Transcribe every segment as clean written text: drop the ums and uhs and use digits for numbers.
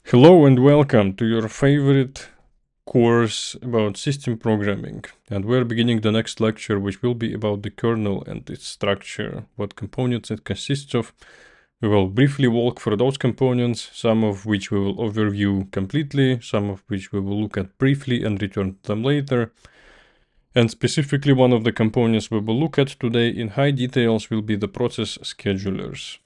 Hello and welcome to your favorite course about system programming. And we're beginning the next lecture, which will be about the kernel and its structure, what components it consists of. We will briefly walk through those components, some of which we will overview completely, some of which we will look at briefly and return to them later. And specifically, one of the components we will look at today in high details will be the process schedulers.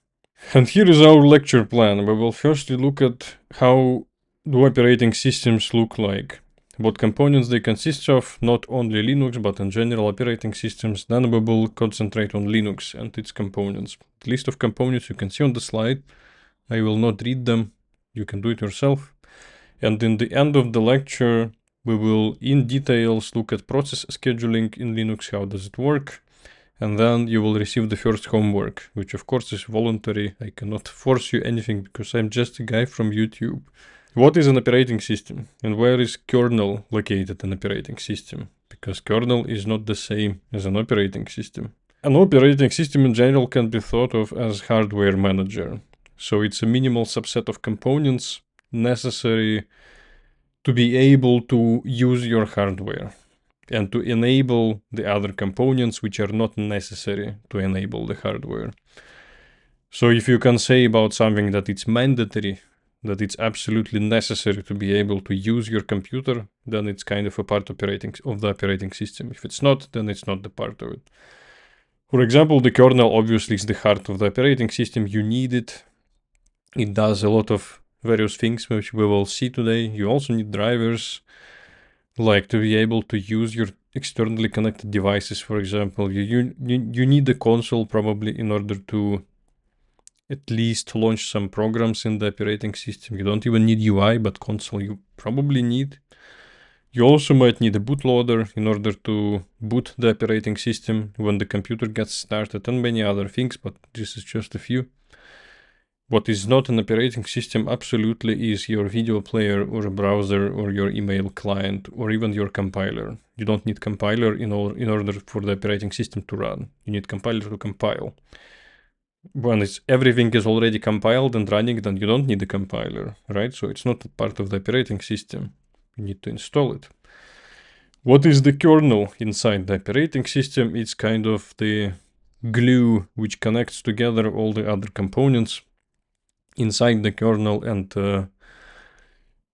And here is our lecture plan. We will firstly look at how do operating systems look like, what components they consist of, not only Linux, but in general operating systems. Then we will concentrate on Linux and its components. The list of components you can see on the slide. I will not read them. You can do it yourself. And in the end of the lecture, we will in details look at process scheduling in Linux, how does it work, and then you will receive the first homework, which of course is voluntary. I cannot force you anything because I'm just a guy from YouTube. What is an operating system and where is kernel located in operating system? Because kernel is not the same as an operating system. An operating system in general can be thought of as hardware manager. So it's a minimal subset of components necessary to be able to use your hardware and to enable the other components which are not necessary to enable the hardware. So if you can say about something that it's mandatory, that it's absolutely necessary to be able to use your computer, then it's kind of a part of the operating system. If it's not, then it's not the part of it. For example, the kernel obviously is the heart of the operating system. You need it. It does a lot of various things which we will see today. You also need drivers, like to be able to use your externally connected devices, for example. You need a console probably in order to at least launch some programs in the operating system. You don't even need UI, but console you probably need. You also might need a bootloader in order to boot the operating system when the computer gets started, and many other things, but this is just a few. What is not an operating system absolutely is your video player or a browser or your email client or even your compiler. You don't need compiler in order for the operating system to run. You need compiler to compile. When everything is already compiled and running, then you don't need a compiler, right? So it's not part of the operating system. You need to install it. What is the kernel inside the operating system? It's kind of the glue which connects together all the other components inside the kernel and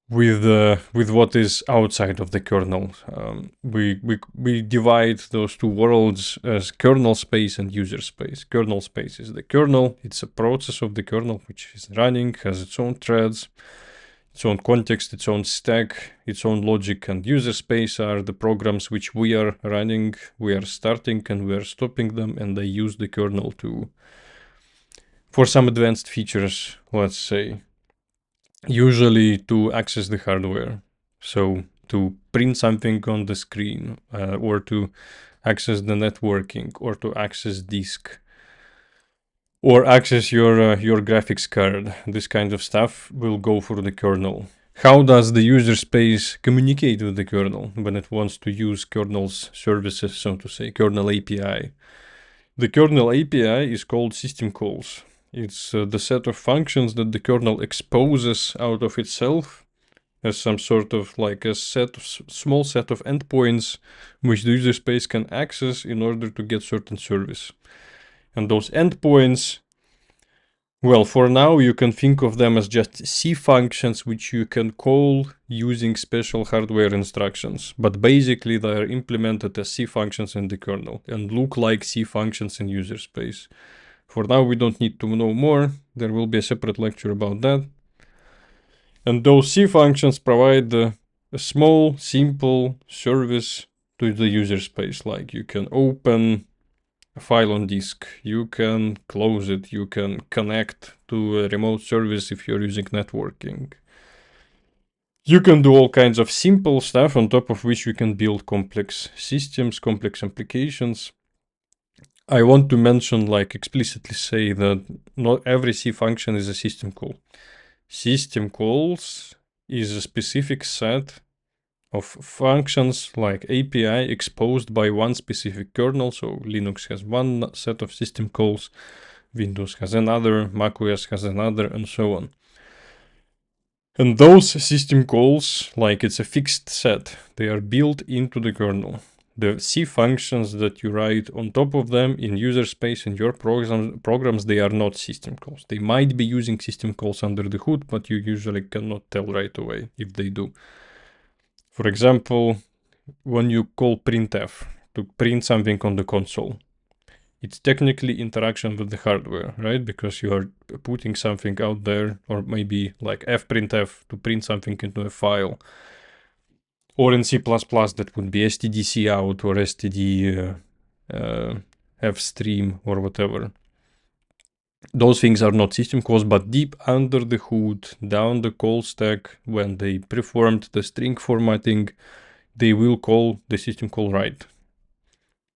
with what is outside of the kernel. We divide those two worlds as kernel space and user space. Kernel space is the kernel. It's a process of the kernel which is running, has its own threads, its own context, its own stack, its own logic, and user space are the programs which we are running, we are starting and we are stopping them, and they use the kernel for some advanced features, let's say, usually to access the hardware. So to print something on the screen, or to access the networking, or to access disk, or access your graphics card. This kind of stuff will go for the kernel. How does the user space communicate with the kernel when it wants to use kernel's services, so to say, kernel API? The kernel API is called system calls. It's the set of functions that the kernel exposes out of itself as some sort of like a small set of endpoints which the user space can access in order to get certain service. And those endpoints, well, for now you can think of them as just C functions which you can call using special hardware instructions. But basically they are implemented as C functions in the kernel and look like C functions in user space. For now, we don't need to know more. There will be a separate lecture about that. And those C functions provide a small, simple service to the user space. Like you can open a file on disk, you can close it, you can connect to a remote service if you're using networking. You can do all kinds of simple stuff on top of which you can build complex systems, complex applications. I want to mention, like explicitly say that not every C function is a system call. System calls is a specific set of functions like API exposed by one specific kernel. So Linux has one set of system calls, Windows has another, macOS has another, and so on. And those system calls, like it's a fixed set, they are built into the kernel. The C functions that you write on top of them in user space in your programs, they are not system calls. They might be using system calls under the hood, but you usually cannot tell right away if they do. For example, when you call printf to print something on the console, it's technically interaction with the hardware, right? Because you are putting something out there, or maybe like fprintf to print something into a file. Or in C++, that would be stdc out or std fstream or whatever. Those things are not system calls, but deep under the hood, down the call stack, when they performed the string formatting, they will call the system call write,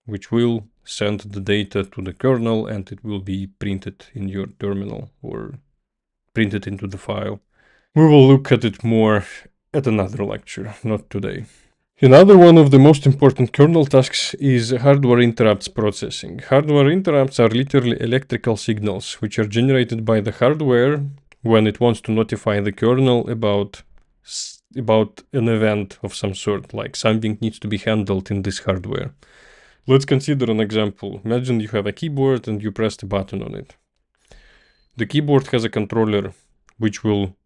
which will send the data to the kernel and it will be printed in your terminal or printed into the file. We will look at it more at another lecture, not today. Another one of the most important kernel tasks is hardware interrupts processing. Hardware interrupts are literally electrical signals which are generated by the hardware when it wants to notify the kernel about an event of some sort, like something needs to be handled in this hardware. Let's consider an example. Imagine you have a keyboard and you press the button on it. The keyboard has a controller which will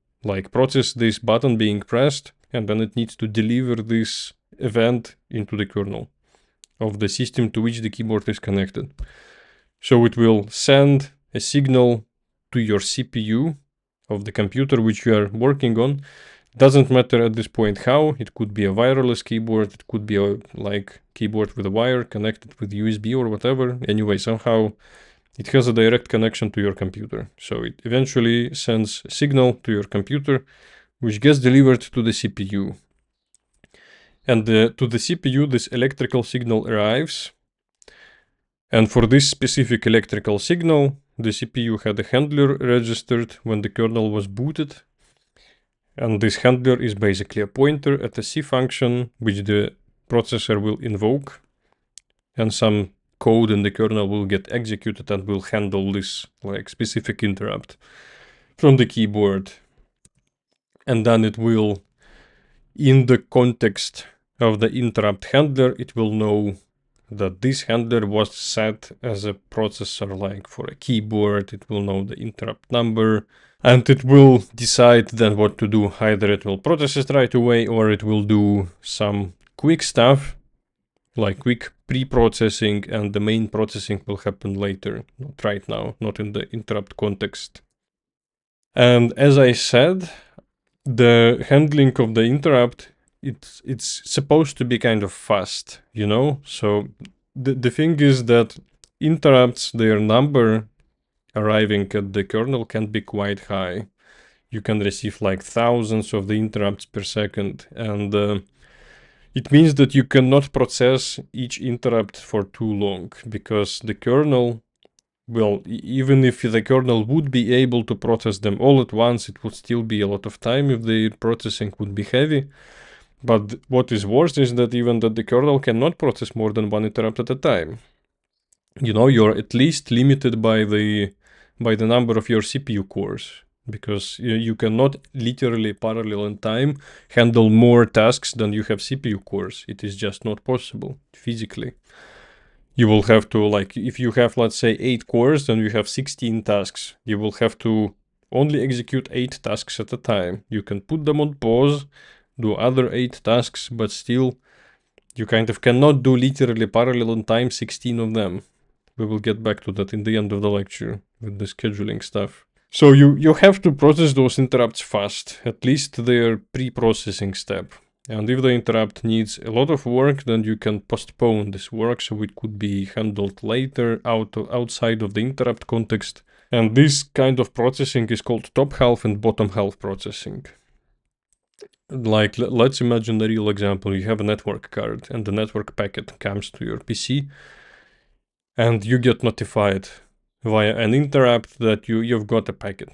process this button being pressed, and then it needs to deliver this event into the kernel of the system to which the keyboard is connected. So it will send a signal to your CPU of the computer which you are working on. Doesn't matter at this point how. It could be a wireless keyboard, it could be a keyboard with a wire connected with USB or whatever. Anyway, somehow it has a direct connection to your computer. So it eventually sends a signal to your computer which gets delivered to the CPU. And to the CPU this electrical signal arrives. And for this specific electrical signal, the CPU had a handler registered when the kernel was booted. And this handler is basically a pointer at a C function which the processor will invoke. And some code in the kernel will get executed and will handle this specific interrupt from the keyboard. And then it will, in the context of the interrupt handler, it will know that this handler was set as a processor for a keyboard. It will know the interrupt number and it will decide then what to do. Either it will process it right away or it will do some quick stuff like quick pre-processing, and the main processing will happen later, not right now, not in the interrupt context. And as I said, the handling of the interrupt, it's supposed to be kind of fast, you know? So the thing is that interrupts, their number arriving at the kernel can be quite high. You can receive thousands of the interrupts per second, and it means that you cannot process each interrupt for too long, because the kernel, well, even if the kernel would be able to process them all at once, it would still be a lot of time if the processing would be heavy. But what is worse is that even that the kernel cannot process more than one interrupt at a time. You know, you're at least limited by the number of your CPU cores, because you cannot literally parallel in time handle more tasks than you have CPU cores. It is just not possible physically. You will have to, if you have, let's say, 8 cores, then you have 16 tasks. You will have to only execute 8 tasks at a time. You can put them on pause, do other 8 tasks, but still, you kind of cannot do literally parallel in time 16 of them. We will get back to that in the end of the lecture with the scheduling stuff. So you have to process those interrupts fast, at least their pre-processing step. And if the interrupt needs a lot of work, then you can postpone this work so it could be handled later outside of the interrupt context. And this kind of processing is called top half and bottom half processing. Let's imagine a real example. You have a network card and the network packet comes to your PC and you get notified via an interrupt that you've got a packet.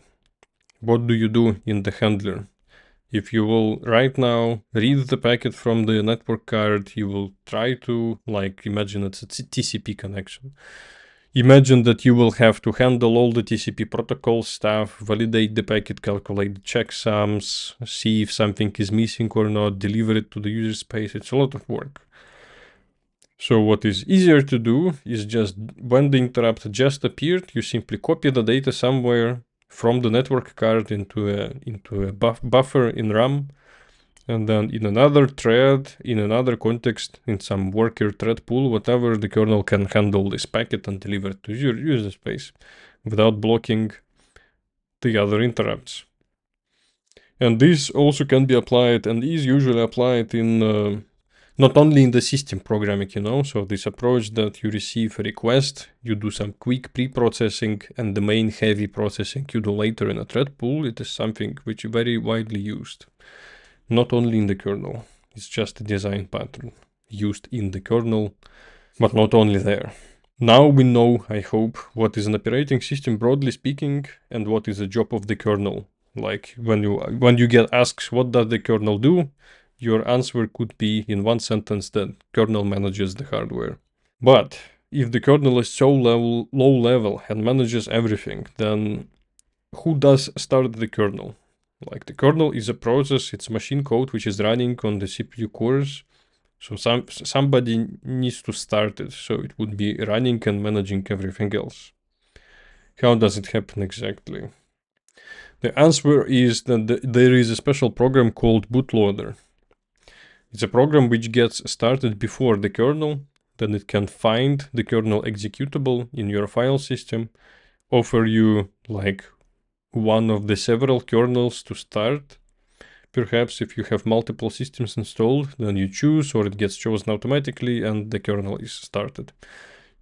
What do you do in the handler? If you will right now read the packet from the network card, you will try to, imagine it's a TCP connection. Imagine that you will have to handle all the TCP protocol stuff, validate the packet, calculate the checksums, see if something is missing or not, deliver it to the user space. It's a lot of work. So what is easier to do is just when the interrupt just appeared, you simply copy the data somewhere from the network card into a buffer in RAM, and then in another thread, in another context, in some worker thread pool, whatever, the kernel can handle this packet and deliver it to your user space without blocking the other interrupts. And this also can be applied and is usually applied in not only in the system programming, so this approach that you receive a request, you do some quick pre-processing, and the main heavy processing you do later in a thread pool, it is something which is very widely used. Not only in the kernel, it's just a design pattern used in the kernel, but not only there. Now we know, I hope, what is an operating system broadly speaking, and what is the job of the kernel. Like when you get asked what does the kernel do, your answer could be in one sentence that kernel manages the hardware. But if the kernel is so low level and manages everything, then who does start the kernel? Like the kernel is a process, it's machine code which is running on the CPU cores. So somebody needs to start it, so it would be running and managing everything else. How does it happen exactly? The answer is that there is a special program called bootloader. It's a program which gets started before the kernel, then it can find the kernel executable in your file system, offer you like one of the several kernels to start. Perhaps if you have multiple systems installed, then you choose, or it gets chosen automatically and the kernel is started.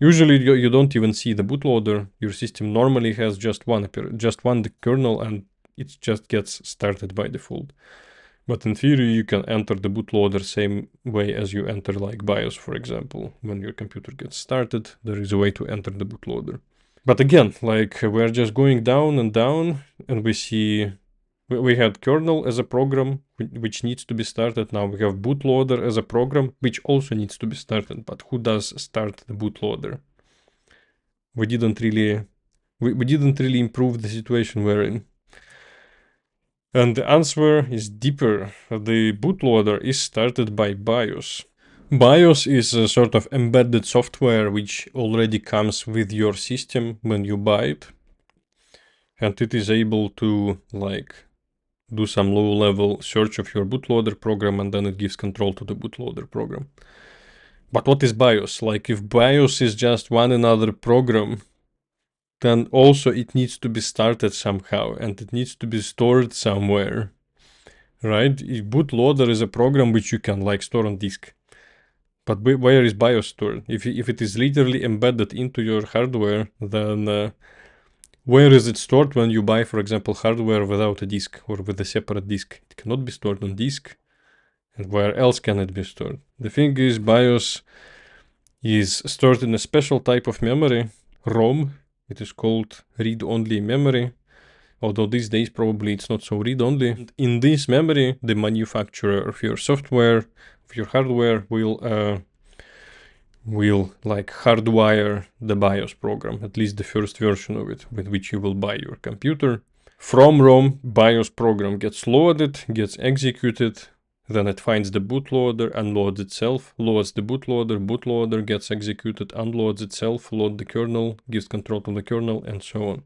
Usually you don't even see the bootloader. Your system normally has just one kernel and it just gets started by default. But in theory, you can enter the bootloader same way as you enter like BIOS, for example. When your computer gets started, there is a way to enter the bootloader. But again, like we're just going down, and we see we had kernel as a program which needs to be started. Now we have bootloader as a program which also needs to be started. But who does start the bootloader? We didn't really improve the situation we're in. And the answer is deeper. The bootloader is started by BIOS. BIOS is a sort of embedded software which already comes with your system when you buy it. And it is able to like do some low-level search of your bootloader program, and then it gives control to the bootloader program. But what is BIOS? Like if BIOS is just one another program, then also it needs to be started somehow and it needs to be stored somewhere, right? If bootloader is a program which you can like store on disk. But where is BIOS stored? If it is literally embedded into your hardware, then where is it stored when you buy, for example, hardware without a disk or with a separate disk? It cannot be stored on disk. And where else can it be stored? The thing is, BIOS is stored in a special type of memory, ROM. It is called read-only memory, although these days probably it's not so read-only. In this memory, the manufacturer of your software, of your hardware, will like hardwire the BIOS program, at least the first version of it, with which you will buy your computer. From ROM, BIOS program gets loaded, gets executed, then it finds the bootloader, unloads itself, loads the bootloader gets executed, unloads itself, loads the kernel, gives control to the kernel, and so on.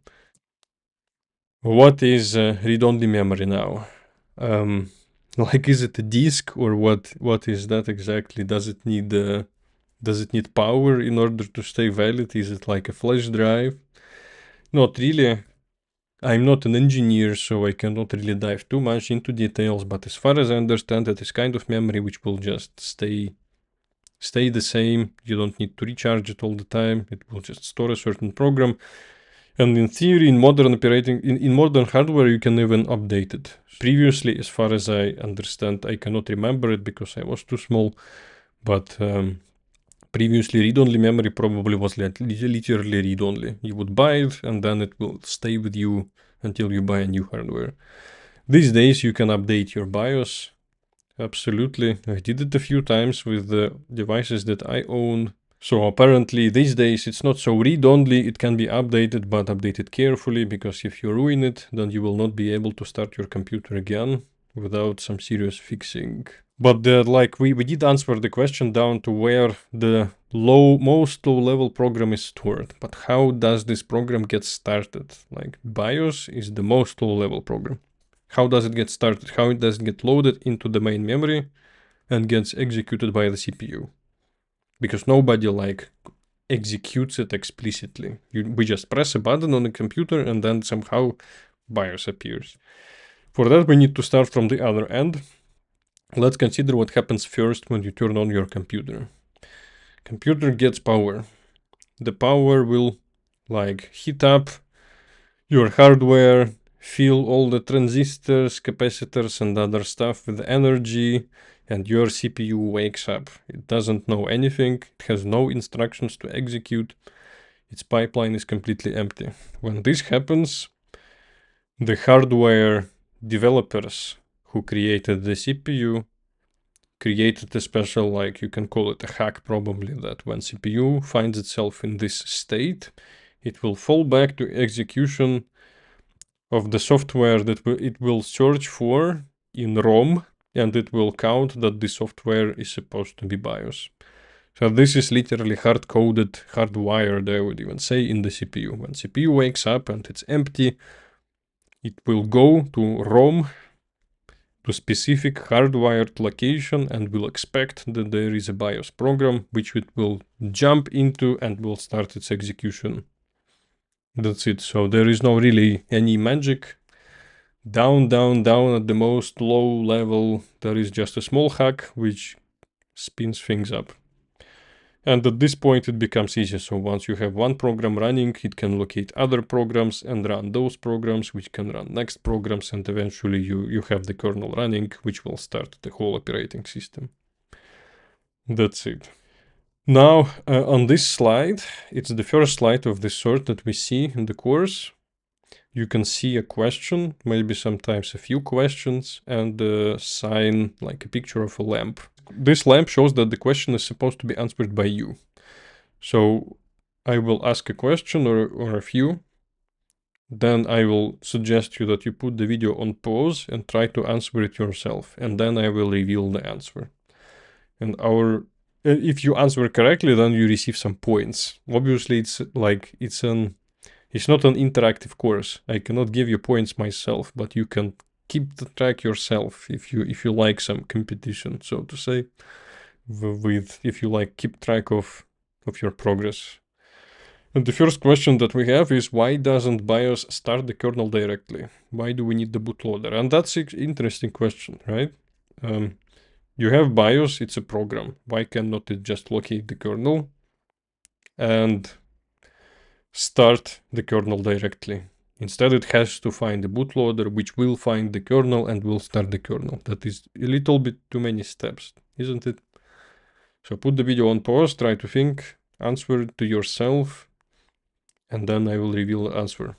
What is read-only memory now? Like, is it a disk or what is that exactly? Does it need power in order to stay valid? Is it like a flash drive? Not really. I'm not an engineer, so I cannot really dive too much into details, but as far as I understand, it is kind of memory which will just stay the same. You don't need to recharge it all the time. It will just store a certain program. And in theory, in modern hardware, you can even update it. Previously, as far as I understand, I cannot remember it because I was too small, but previously, read-only memory probably was literally read-only. You would buy it, and then it will stay with you until you buy a new hardware. These days, you can update your BIOS. Absolutely. I did it a few times with the devices that I own. So apparently these days it's not so read-only, it can be updated, but updated carefully, because if you ruin it, then you will not be able to start your computer again without some serious fixing. But like we did answer the question down to where the most low-level program is stored. But how does this program get started? Like BIOS is the most low-level program. How does it get started? How does it get loaded into the main memory and gets executed by the CPU? Because nobody like executes it explicitly. We just press a button on the computer and then somehow BIOS appears. For that we need to start from the other end. Let's consider what happens first when you turn on your computer. Computer gets power. The power will like heat up your hardware, fill all the transistors, capacitors and other stuff with energy, and your CPU wakes up. It doesn't know anything, it has no instructions to execute, its pipeline is completely empty. When this happens, the hardware developers who created the CPU created a special, like you can call it a hack probably, that when CPU finds itself in this state, it will fall back to execution of the software that it will search for in ROM, and it will count that the software is supposed to be BIOS. So this is literally hard-coded, hardwired, I would even say, in the CPU. When CPU wakes up and it's empty, it will go to ROM, to specific hardwired location, and will expect that there is a BIOS program, which it will jump into and will start its execution. That's it. So there is no really any magic. Down at the most low level, there is just a small hack which spins things up. And at this point it becomes easy. So once you have one program running, it can locate other programs and run those programs, which can run next programs, and eventually you have the kernel running, which will start the whole operating system. That's it. Now, on this slide, it's the first slide of this sort that we see in the course. You can see a question, maybe sometimes a few questions, and a sign, like a picture of a lamp. This lamp shows that the question is supposed to be answered by you. So I will ask a question or a few. Then I will suggest you that you put the video on pause and try to answer it yourself. And then I will reveal the answer. And if you answer correctly, then you receive some points. Obviously, it's not an interactive course. I cannot give you points myself, but you can keep the track yourself if you like some competition, so to say, if you like keep track of your progress. And the first question that we have is, why doesn't BIOS start the kernel directly? Why do we need the bootloader? And that's an interesting question, right? You have BIOS, it's a program. Why cannot it just locate the kernel and start the kernel directly? Instead, it has to find the bootloader, which will find the kernel and will start the kernel. That is a little bit too many steps, isn't it? So put the video on pause, try to think, answer it to yourself, and then I will reveal the answer.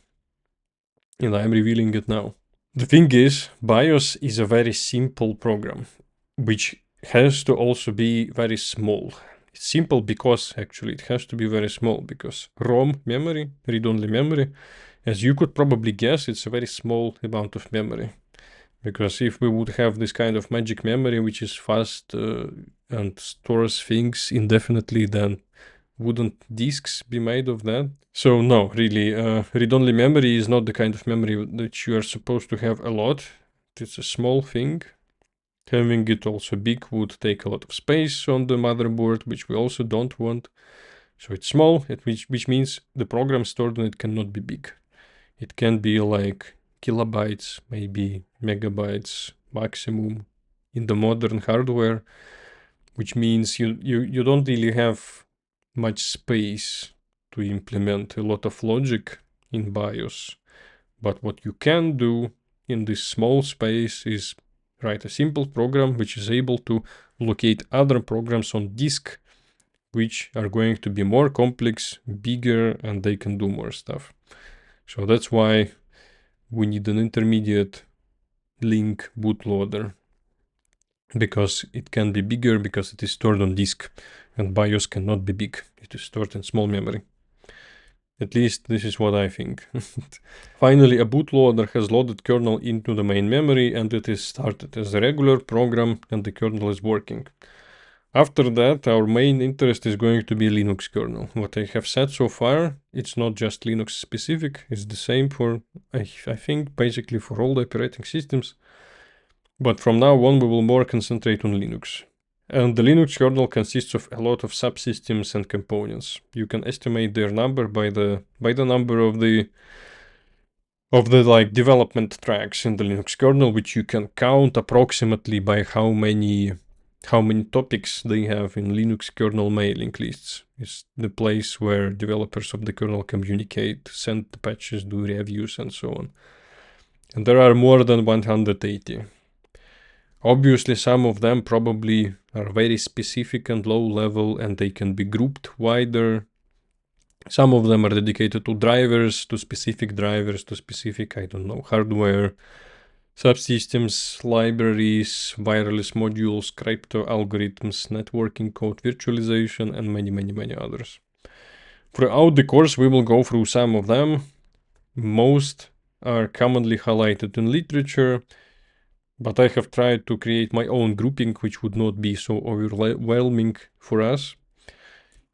And I am revealing it now. The thing is, BIOS is a very simple program, which has to also be very small. It's simple because actually it has to be very small, because ROM memory, read-only memory, as you could probably guess, it's a very small amount of memory. Because if we would have this kind of magic memory, which is fast and stores things indefinitely, then wouldn't disks be made of that? So no, really, read-only memory is not the kind of memory that you are supposed to have a lot. It's a small thing. Having it also big would take a lot of space on the motherboard, which we also don't want. So it's small, which means the program stored on it cannot be big. It can be like kilobytes, maybe megabytes maximum in the modern hardware, which means you don't really have much space to implement a lot of logic in BIOS. But what you can do in this small space is write a simple program which is able to locate other programs on disk, which are going to be more complex, bigger, and they can do more stuff. So that's why we need an intermediate link bootloader. because it can be bigger because it is stored on disk, and BIOS cannot be big. It is stored in small memory. At least this is what I think. Finally, a bootloader has loaded kernel into the main memory and it is started as a regular program and the kernel is working. After that, our main interest is going to be Linux kernel. What I have said so far, it's not just Linux specific, it's the same for, I think, basically for all the operating systems. But from now on, we will more concentrate on Linux. And the Linux kernel consists of a lot of subsystems and components. You can estimate their number by the number of the like development tracks in the Linux kernel, which you can count approximately by how many topics they have in Linux kernel mailing lists. It's the place where developers of the kernel communicate, send the patches, do reviews, and so on. And there are more than 180. Obviously, some of them probably are very specific and low level, and they can be grouped wider. Some of them are dedicated to drivers, to specific, I don't know, hardware, subsystems, libraries, wireless modules, crypto algorithms, networking code, virtualization, and many, many, many others. Throughout the course, we will go through some of them. Most are commonly highlighted in literature, but I have tried to create my own grouping, which would not be so overwhelming for us.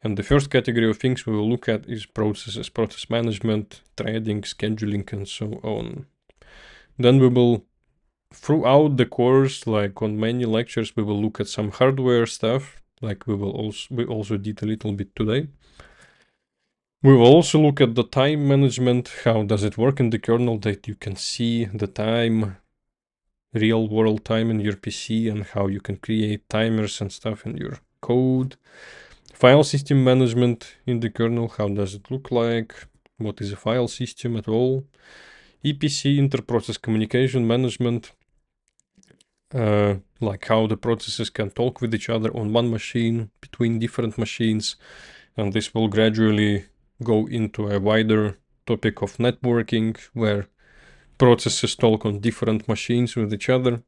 And the first category of things we will look at is processes, process management, threading, scheduling, and so on. Then we will, throughout the course, like on many lectures, we will look at some hardware stuff, like we also did a little bit today. We will also look at the time management, how does it work in the kernel, that you can see the time, real world time in your PC, and how you can create timers and stuff in your code. File system management in the kernel, how does it look like? What is a file system at all? EPC, inter-process communication management, like how the processes can talk with each other on one machine, between different machines, and this will gradually go into a wider topic of networking, where processes talk on different machines with each other.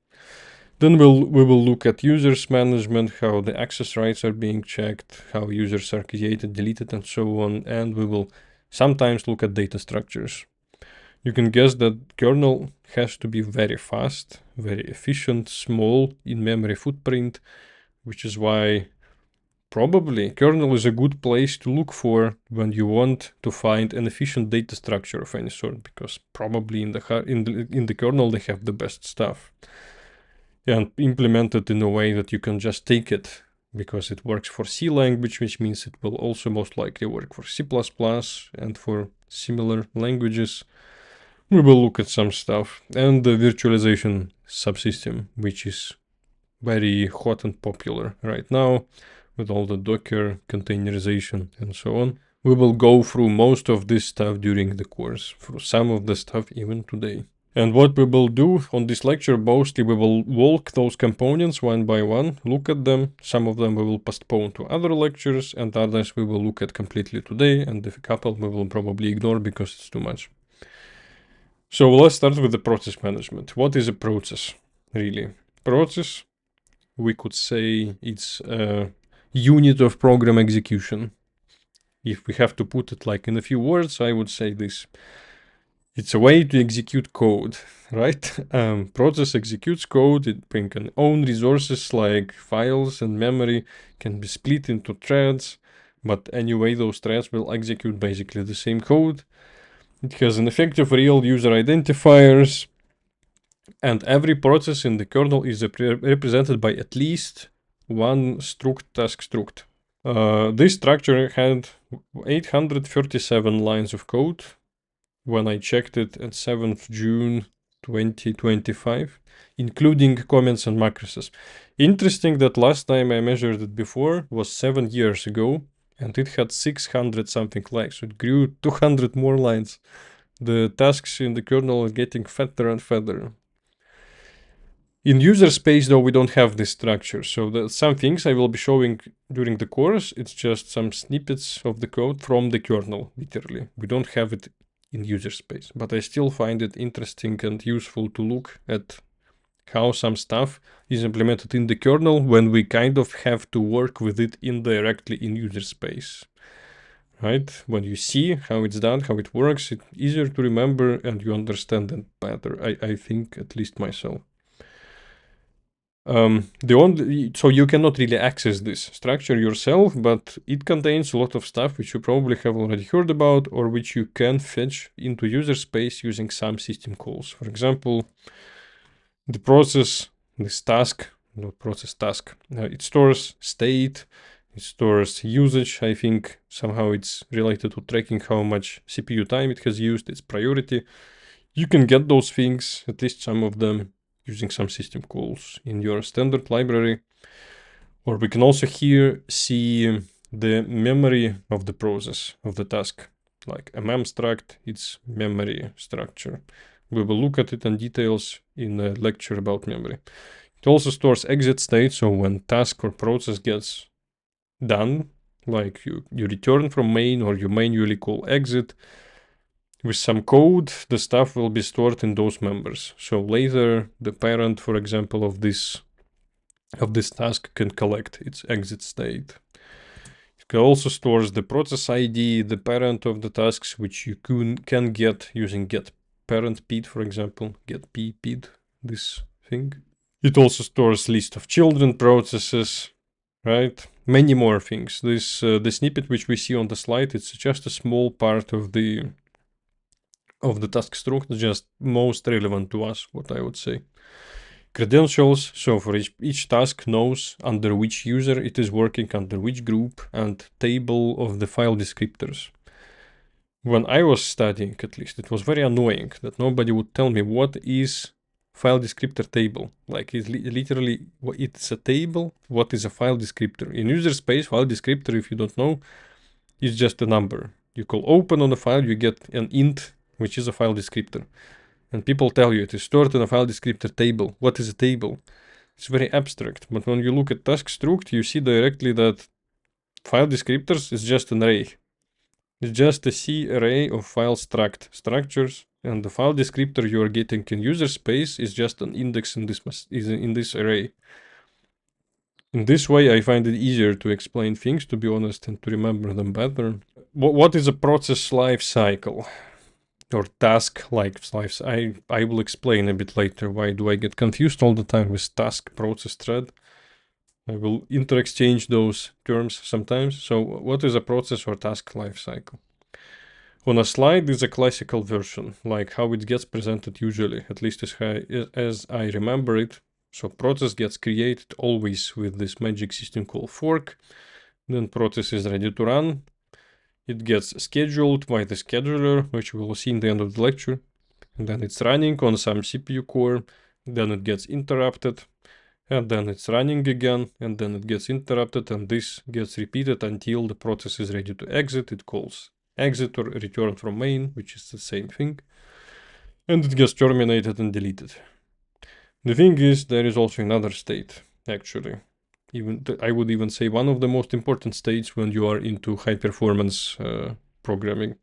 Then we will look at users management, how the access rights are being checked, how users are created, deleted, and so on. And we will sometimes look at data structures. You can guess that kernel has to be very fast, very efficient, small in memory footprint, which is why probably kernel is a good place to look for when you want to find an efficient data structure of any sort, because probably in the kernel they have the best stuff. And implemented in a way that you can just take it, because it works for C language, which means it will also most likely work for C++ and for similar languages. We will look at some stuff, and the virtualization subsystem, which is very hot and popular right now with all the Docker containerization and so on. We will go through most of this stuff during the course, through some of the stuff even today. And what we will do on this lecture, mostly we will walk those components one by one, look at them. Some of them we will postpone to other lectures, and others we will look at completely today, and a couple we will probably ignore because it's too much. So let's start with the process management. What is a process, really? Process, we could say it's a unit of program execution. If we have to put it like in a few words, I would say this. It's a way to execute code, right? Process executes code, it can own resources like files and memory, can be split into threads, but anyway, those threads will execute basically the same code. It has an effective real user identifiers, and every process in the kernel is represented by at least one struct task struct. This structure had 837 lines of code when I checked it at 7th June 2025, including comments and macros. Interesting that last time I measured it before was 7 years ago, and it had 600 something lines, so it grew 200 more lines. The tasks in the kernel are getting fatter and fatter. In user space, though, we don't have this structure, so some things I will be showing during the course, it's just some snippets of the code from the kernel, literally. We don't have it in user space, but I still find it interesting and useful to look at how some stuff is implemented in the kernel when we kind of have to work with it indirectly in user space. Right? When you see how it's done, how it works, it's easier to remember and you understand it better. I think, at least myself. So you cannot really access this structure yourself, but it contains a lot of stuff which you probably have already heard about or which you can fetch into user space using some system calls. For example, the process, this task, not process task, it stores state, it stores usage. I think somehow it's related to tracking how much CPU time it has used, its priority. You can get those things, at least some of them, using some system calls in your standard library. Or we can also here see the memory of the process, of the task, like a mem struct, its memory structure. We will look at it in details in a lecture about memory. It also stores exit state, so when task or process gets done, like you return from main or you manually call exit, with some code, the stuff will be stored in those members. So later, the parent, for example, of this task can collect its exit state. It also stores the process ID, the parent of the tasks, which you can get using get parent pid, for example, get p pid, this thing. It also stores list of children processes, right? Many more things. This the snippet which we see on the slide, it's just a small part of the task struct, just most relevant to us, what I would say. Credentials, so for each task knows under which user it is working, under which group, and table of the file descriptors. When I was studying, at least, it was very annoying that nobody would tell me what is file descriptor table. Like, it's literally, it's a table, what is a file descriptor. In user space, file descriptor, if you don't know, is just a number. You call open on the file, you get an int, which is a file descriptor. And people tell you it is stored in a file descriptor table. What is a table? It's very abstract, but when you look at task struct, you see directly that file descriptors is just an array. It's just a C array of file structures, and the file descriptor you are getting in user space is just an index in this array. In this way, I find it easier to explain things, to be honest, and to remember them better. What is a process life cycle? Or task life I will explain a bit later why do I get confused all the time with task, process, thread. I will interexchange those terms sometimes. So what is a process or task lifecycle? On a slide is a classical version, like how it gets presented usually, at least as I remember it. So process gets created always with this magic system called fork. Then process is ready to run. It gets scheduled by the scheduler, which we will see in the end of the lecture. And then it's running on some CPU core. Then it gets interrupted. And then it's running again. And then it gets interrupted. And this gets repeated until the process is ready to exit. It calls exit or return from main, which is the same thing. And it gets terminated and deleted. The thing is, there is also another state, actually. I would even say one of the most important states when you are into high performance programming,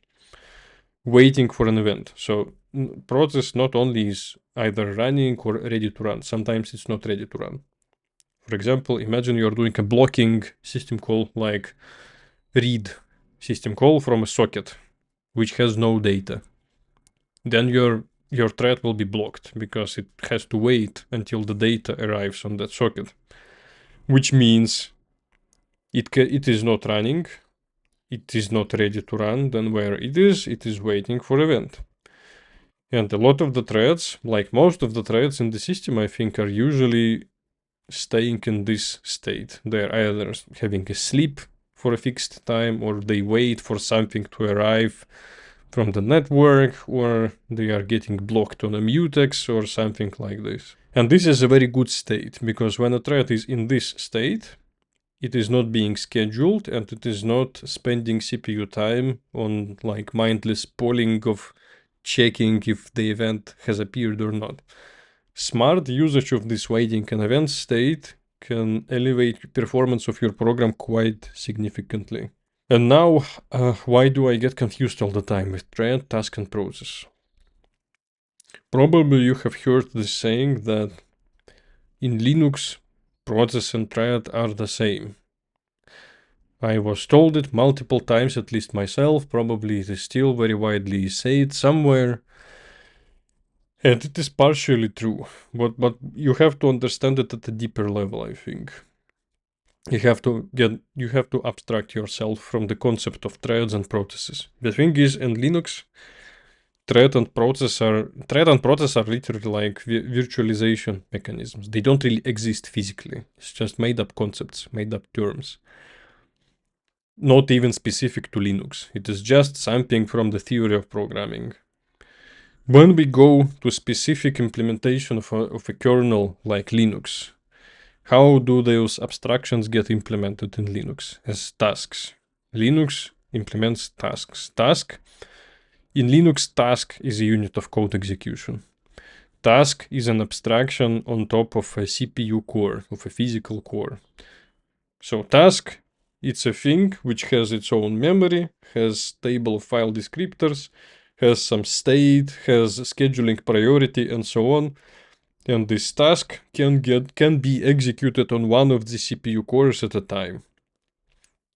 waiting for an event. So process not only is either running or ready to run. Sometimes it's not ready to run. For example, imagine you're doing a blocking system call like read system call from a socket, which has no data. Then your thread will be blocked because it has to wait until the data arrives on that socket. Which means it is not running, it is not ready to run, then where it is waiting for event. And a lot of the threads, like most of the threads in the system, I think are usually staying in this state. They're either having a sleep for a fixed time, or they wait for something to arrive from the network, or they are getting blocked on a mutex or something like this. And this is a very good state, because when a thread is in this state, it is not being scheduled and it is not spending CPU time on like mindless polling of checking if the event has appeared or not. Smart usage of this waiting and event state can elevate performance of your program quite significantly. And now, why do I get confused all the time with thread, task, and process? Probably you have heard the saying that in Linux, process and thread are the same. I was told it multiple times, at least myself. Probably it is still very widely said somewhere. And it is partially true. But you have to understand it at a deeper level, I think. You have to abstract yourself from the concept of threads and processes. The thing is, in Linux, thread and process are literally like virtualization mechanisms. They don't really exist physically. It's just made up concepts, made up terms. Not even specific to Linux. It is just something from the theory of programming. When we go to specific implementation of a kernel like Linux, how do those abstractions get implemented in Linux as tasks? Linux implements tasks. In Linux, task is a unit of code execution. Task is an abstraction on top of a CPU core, of a physical core. So task, it's a thing which has its own memory, has table file descriptors, has some state, has scheduling priority, and so on. And this task can be executed on one of the CPU cores at a time.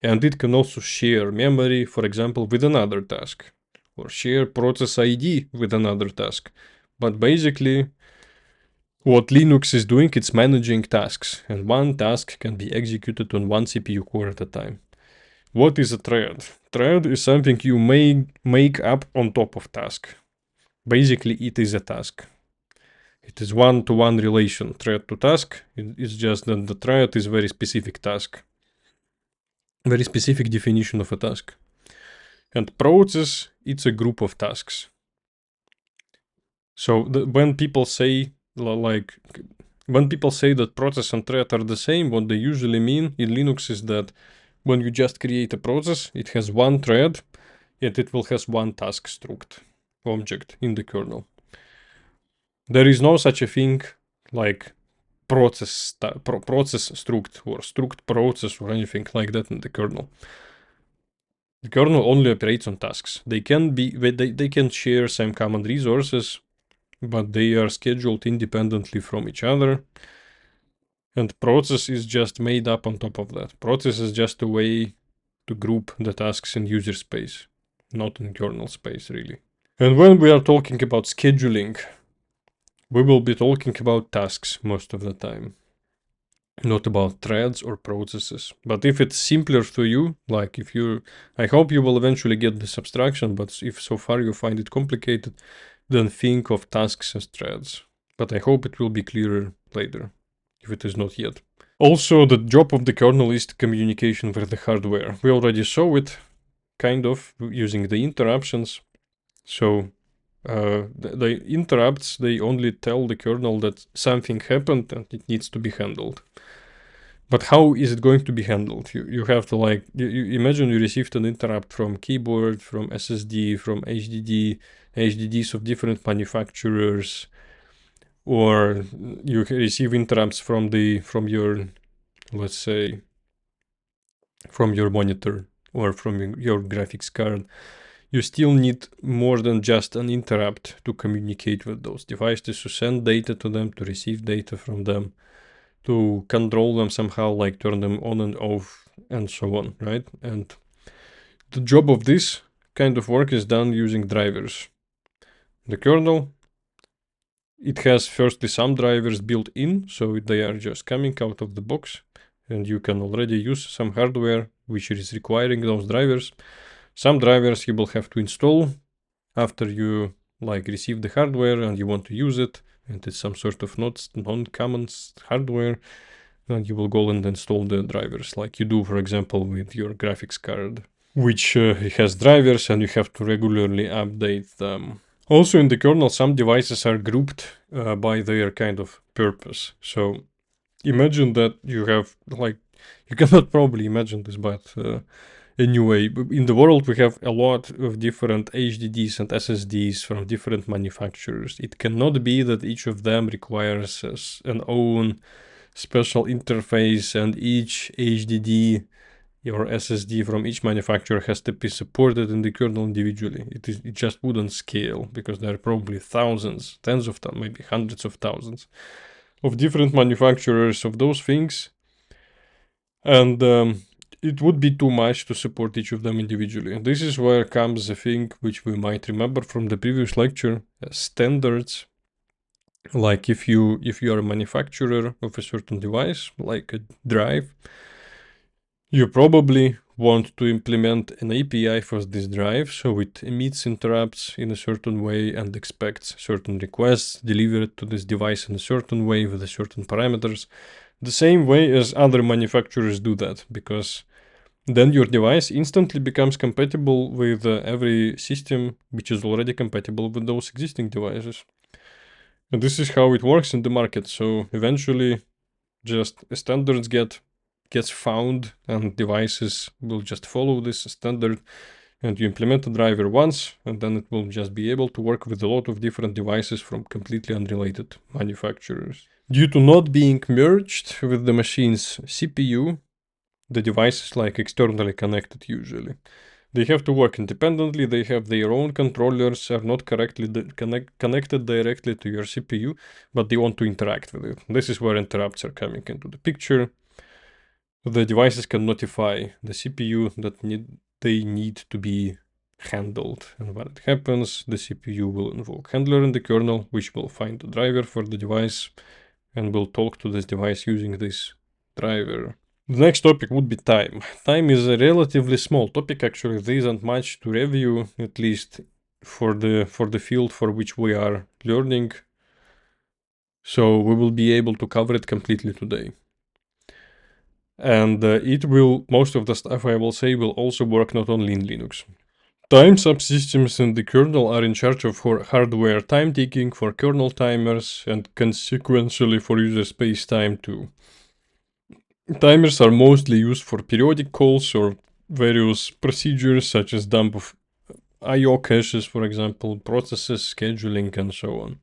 And it can also share memory, for example, with another task, or share process ID with another task. But basically, what Linux is doing, it's managing tasks, and one task can be executed on one CPU core at a time. What is a thread? Thread is something you may make up on top of task. Basically, it is a task. It is one-to-one relation, thread to task. It's just that the thread is very specific task. Very specific definition of a task. And process, it's a group of tasks. So when people say that process and thread are the same, what they usually mean in Linux is that when you just create a process, it has one thread, and it will have one task struct object in the kernel. There is no such a thing like process struct or struct process or anything like that in the kernel. The kernel only operates on tasks. They can share some common resources, but they are scheduled independently from each other. And process is just made up on top of that. Process is just a way to group the tasks in user space, not in kernel space, really. And when we are talking about scheduling, we will be talking about tasks most of the time, not about threads or processes. But if it's simpler to you, like I hope you will eventually get this abstraction, but if so far you find it complicated, then think of tasks as threads. But I hope it will be clearer later, if it is not yet. Also, the job of the kernel is the communication with the hardware. We already saw it, kind of, using the interruptions. So, the interrupts, they only tell the kernel that something happened and it needs to be handled. But how is it going to be handled? You have to you imagine you received an interrupt from keyboard, from SSD, from HDDs of different manufacturers, or you receive interrupts from your, let's say, from your monitor or from your graphics card. You still need more than just an interrupt to communicate with those devices, to send data to them, to receive data from them, to control them somehow, like turn them on and off, and so on, right? And the job of this kind of work is done using drivers. The kernel, it has firstly some drivers built in, so they are just coming out of the box, and you can already use some hardware which is requiring those drivers. Some drivers you will have to install after you receive the hardware and you want to use it, and it's some sort of non-common hardware, and you will go and install the drivers like you do, for example, with your graphics card, which has drivers and you have to regularly update them. Also in the kernel, some devices are grouped by their kind of purpose. So imagine that you have, you cannot probably imagine this, but anyway, in the world we have a lot of different HDDs and SSDs from different manufacturers. It cannot be that each of them requires an own special interface, and each HDD or SSD from each manufacturer has to be supported in the kernel individually. It just wouldn't scale, because there are probably thousands, tens of thousands, maybe hundreds of thousands. of different manufacturers of those things, and it would be too much to support each of them individually. And this is where comes the thing which we might remember from the previous lecture, standards. Like if you are a manufacturer of a certain device, like a drive, you probably want to implement an API for this drive, so it emits interrupts in a certain way and expects certain requests delivered to this device in a certain way with a certain parameters, the same way as other manufacturers do that, because then your device instantly becomes compatible with every system which is already compatible with those existing devices. And this is how it works in the market. So eventually just standards gets found and devices will just follow this standard, and you implement a driver once and then it will just be able to work with a lot of different devices from completely unrelated manufacturers. Due to not being merged with the machine's CPU, the device is like externally connected usually. They have to work independently, they have their own controllers, are not correctly connected directly to your CPU, but they want to interact with it. This is where interrupts are coming into the picture. The devices can notify the CPU that they need to be handled. And when it happens, the CPU will invoke handler in the kernel, which will find the driver for the device and will talk to this device using this driver. The next topic would be time. Time is a relatively small topic, actually. There isn't much to review, at least for the field for which we are learning. So we will be able to cover it completely today. And most of the stuff I will say will also work not only in Linux. Time subsystems in the kernel are in charge of for hardware time taking, for kernel timers, and consequentially for user space time too. Timers are mostly used for periodic calls or various procedures such as dump of I/O caches, for example, processes, scheduling, and so on.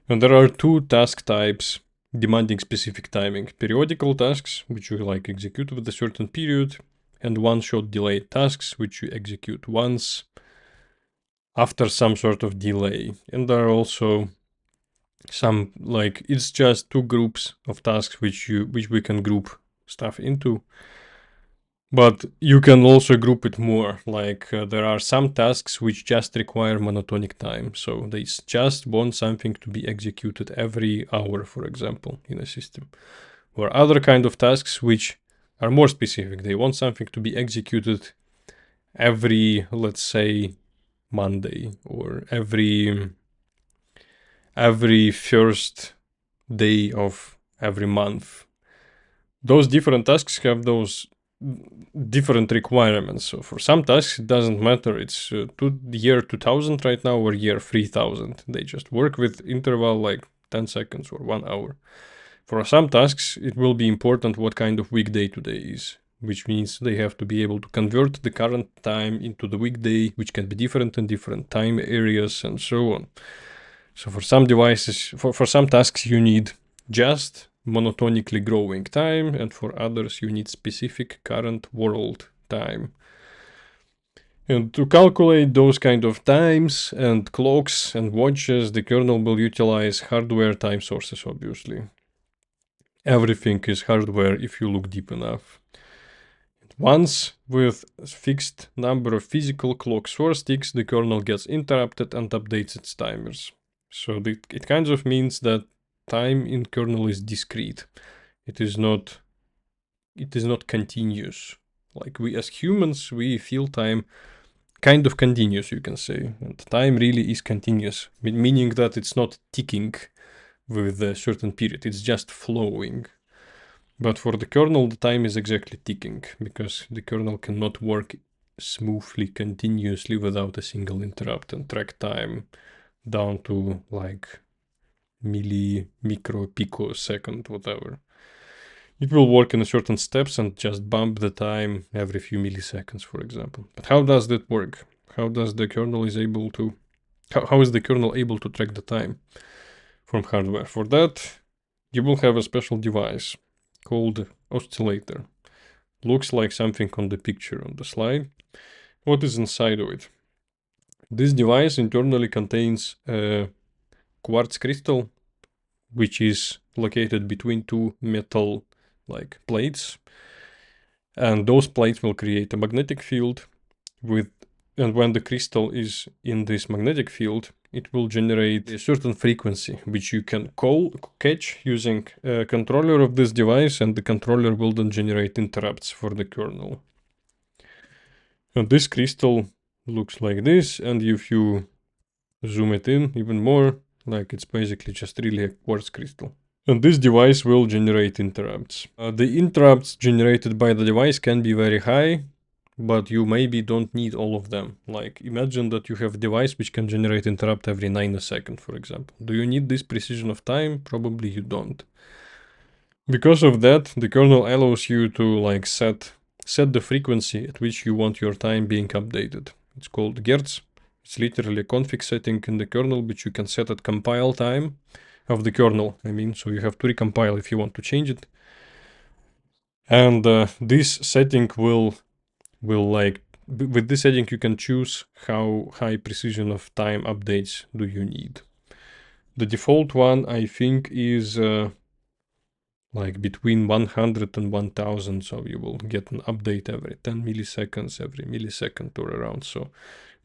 And there are two task types demanding specific timing: periodical tasks, which you like execute with a certain period, and one-shot delayed tasks, which you execute once after some sort of delay. And there are also some, like, it's just two groups of tasks which we can group stuff into. But you can also group it more, like there are some tasks which just require monotonic time. So they just want something to be executed every hour, for example, in a system. Or other kind of tasks which are more specific. They want something to be executed every, let's say, Monday, or every first day of every month. Those different tasks have those different requirements. So for some tasks, it doesn't matter. It's year 2000 right now or year 3000. They just work with interval like 10 seconds or 1 hour. For some tasks, it will be important what kind of weekday today is, which means they have to be able to convert the current time into the weekday, which can be different in different time areas and so on. So for some devices, for some tasks, you need just monotonically growing time, and for others you need specific current world time. And to calculate those kind of times and clocks and watches, the kernel will utilize hardware time sources, obviously. Everything is hardware if you look deep enough. Once with a fixed number of physical clock source ticks, the kernel gets interrupted and updates its timers. So it kind of means that time in kernel is discrete. It is not continuous. Like we as humans, we feel time kind of continuous, you can say. And time really is continuous, meaning that it's not ticking with a certain period. It's just flowing. But for the kernel, the time is exactly ticking, because the kernel cannot work smoothly, continuously without a single interrupt and track time down to like micro, picosecond, whatever. It will work in certain steps and just bump the time every few milliseconds, for example. But how does that work? How does the kernel is able to... How is the kernel able to track the time from hardware? For that, you will have a special device called oscillator. Looks like something on the picture on the slide. What is inside of it? This device internally contains a quartz crystal, which is located between two metal like plates, and those plates will create a magnetic field with, and when the crystal is in this magnetic field, it will generate a certain frequency which you can catch using a controller of this device, and the controller will then generate interrupts for the kernel. And this crystal looks like this, and if you zoom it in even more, like it's basically just really a quartz crystal. And this device will generate interrupts. The interrupts generated by the device can be very high, but you maybe don't need all of them. Like, imagine that you have a device which can generate interrupt every 9 a second, for example. Do you need this precision of time? Probably you don't. Because of that, the kernel allows you to like set the frequency at which you want your time being updated. It's called Hertz. It's literally a config setting in the kernel, which you can set at compile time of the kernel. I mean, so you have to recompile if you want to change it. And this setting will like, with this setting you can choose how high precision of time updates do you need. The default one, I think, is like between 100 and 1000, so you will get an update every 10 milliseconds, every millisecond or around. So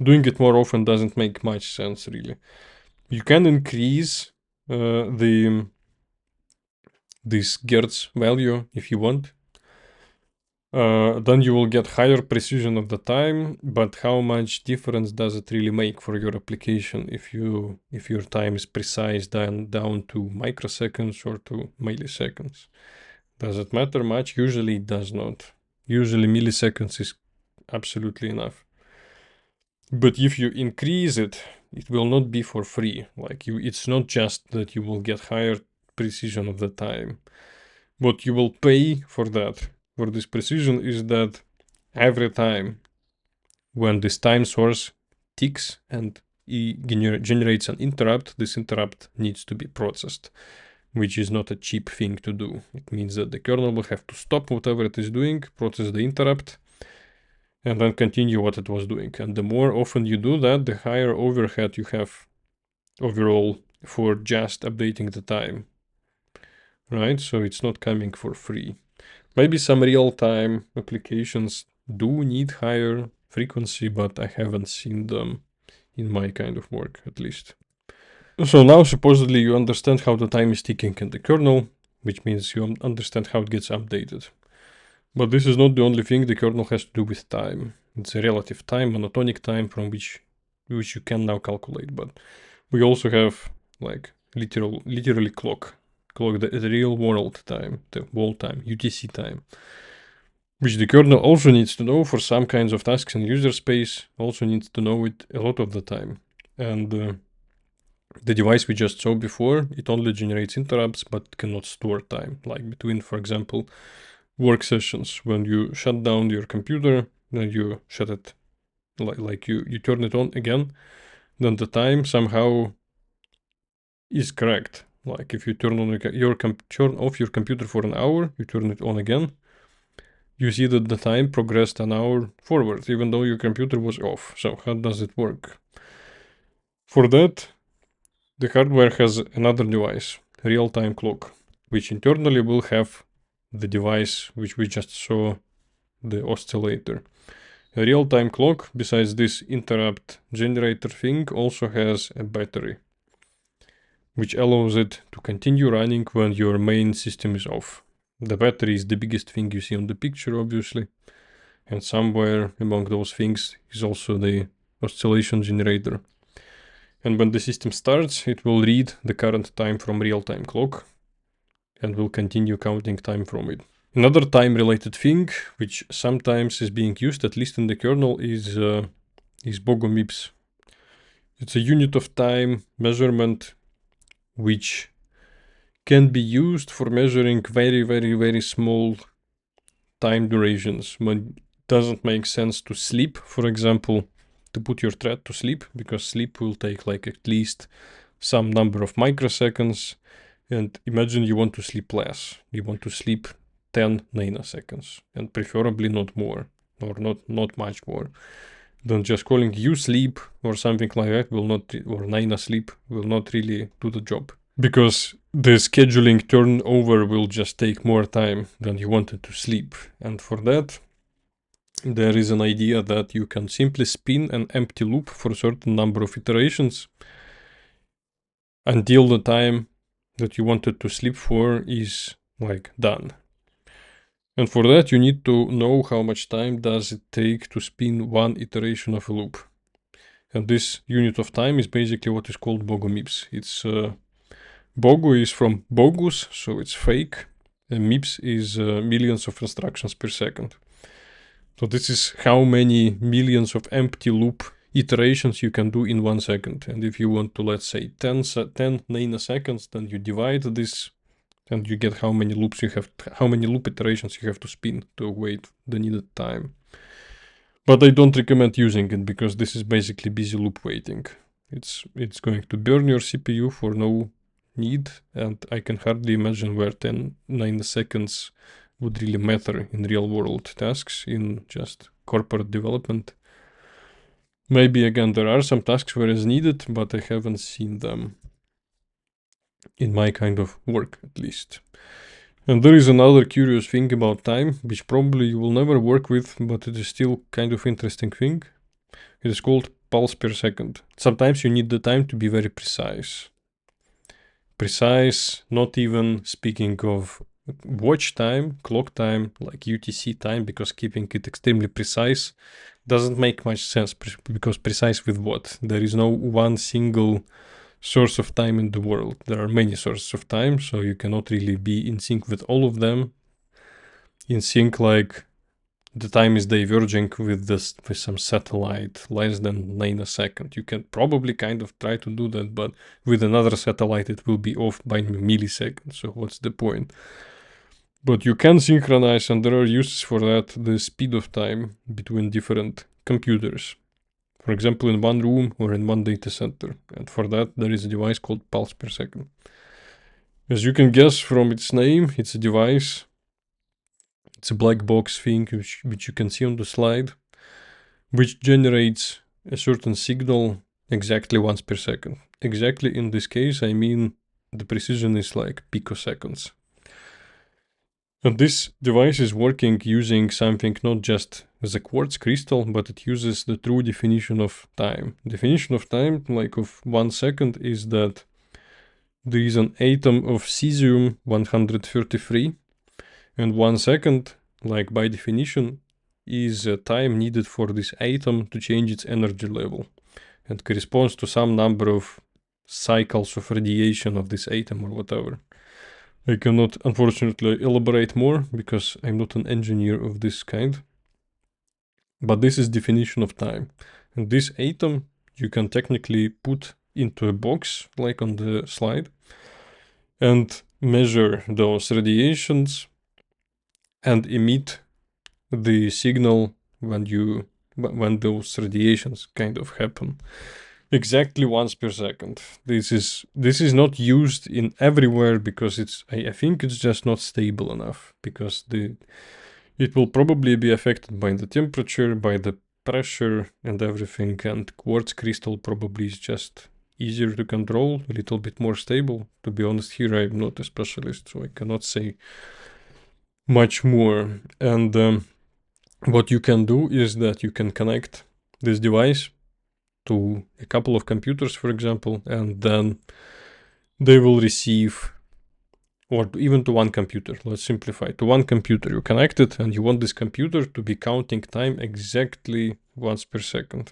doing it more often doesn't make much sense, really. You can increase this Hertz value if you want. Then you will get higher precision of the time, but how much difference does it really make for your application if your time is precise down to microseconds or to milliseconds? Does it matter much? Usually it does not. Usually milliseconds is absolutely enough. But if you increase it, it will not be for free. Like, it's not just that you will get higher precision of the time. What you will pay for that, for this precision, is that every time when this time source ticks and generates an interrupt, this interrupt needs to be processed, which is not a cheap thing to do. It means that the kernel will have to stop whatever it is doing, process the interrupt, and then continue what it was doing. And the more often you do that, the higher overhead you have overall for just updating the time. Right? So it's not coming for free. Maybe some real-time applications do need higher frequency, but I haven't seen them in my kind of work, at least. So now supposedly you understand how the time is ticking in the kernel, which means you understand how it gets updated. But this is not the only thing the kernel has to do with time. It's a relative time, monotonic time, from which you can now calculate. But we also have like literally clock, the real world time, the world time, UTC time, which the kernel also needs to know for some kinds of tasks in user space, also needs to know it a lot of the time. And the device we just saw before, it only generates interrupts, but cannot store time, like between, for example, work sessions. When you shut down your computer, then you shut it, like you turn it on again, then the time somehow is correct. Like if you turn off your computer for an hour, you turn it on again, you see that the time progressed an hour forward, even though your computer was off. So how does it work? For that, the hardware has another device, real-time clock, which internally will have the device which we just saw, the oscillator. A real-time clock, besides this interrupt generator thing, also has a battery, which allows it to continue running when your main system is off. The battery is the biggest thing you see on the picture, obviously, and somewhere among those things is also the oscillation generator. And when the system starts, it will read the current time from real-time clock and will continue counting time from it. Another time-related thing, which sometimes is being used, at least in the kernel, is bogomips. It's a unit of time measurement which can be used for measuring very, very, very small time durations when it doesn't make sense to sleep, for example, to put your thread to sleep, because sleep will take like at least some number of microseconds. And imagine you want to sleep less. You want to sleep 10 nanoseconds, and preferably not more, or not much more. Then just calling you sleep or something like that will not, or nanosleep will not really do the job. because the scheduling turnover will just take more time than you wanted to sleep. And for that, there is an idea that you can simply spin an empty loop for a certain number of iterations until the time that you wanted to sleep for is like done. And for that, you need to know how much time does it take to spin one iteration of a loop. And this unit of time is basically what is called bogomips. It's bogo is from bogus, so it's fake, and mips is millions of instructions per second. So this is how many millions of empty loop iterations you can do in 1 second. And if you want to, let's say, 10 nanoseconds, then you divide this and you get how many loops you have, how many loop iterations you have to spin to wait the needed time. But I don't recommend using it because this is basically busy loop waiting. It's going to burn your CPU for no need, and I can hardly imagine where 10 nanoseconds would really matter in real world tasks, in just corporate development. Maybe again there are some tasks where it's needed, but I haven't seen them in my kind of work, at least. And there is another curious thing about time, which probably you will never work with, but it is still kind of interesting thing. It is called pulse per second. Sometimes you need the time to be very precise. Precise, not even speaking of watch time, clock time, like UTC time, because keeping it extremely precise doesn't make much sense, because precise with what? There is no one single source of time in the world. There are many sources of time, so you cannot really be in sync with all of them. In sync, like the time is diverging with some satellite less than nanosecond. You can probably kind of try to do that, but with another satellite it will be off by milliseconds. So what's the point? But you can synchronize, and there are uses for that, the speed of time between different computers. For example, in one room or in one data center. And for that, there is a device called pulse per second. As you can guess from its name, it's a device. It's a black box thing which you can see on the slide, which generates a certain signal exactly once per second. Exactly in this case, I mean the precision is like picoseconds. And this device is working using something not just as a quartz crystal, but it uses the true definition of time. Definition of time, like of 1 second, is that there is an atom of cesium-133, and 1 second, like by definition, is a time needed for this atom to change its energy level, and corresponds to some number of cycles of radiation of this atom or whatever. I cannot, unfortunately, elaborate more because I'm not an engineer of this kind. But this is definition of time. And this atom you can technically put into a box, like on the slide, and measure those radiations and emit the signal when those radiations kind of happen. Exactly once per second. This is not used in everywhere because I think it's just not stable enough, because it will probably be affected by the temperature, by the pressure and everything, and quartz crystal probably is just easier to control, a little bit more stable. To be honest, here I'm not a specialist, so I cannot say much more. And what you can do is that you can connect this device to a couple of computers, for example, and then they will receive, or even to one computer, let's simplify, to one computer you connect it, and you want this computer to be counting time exactly once per second,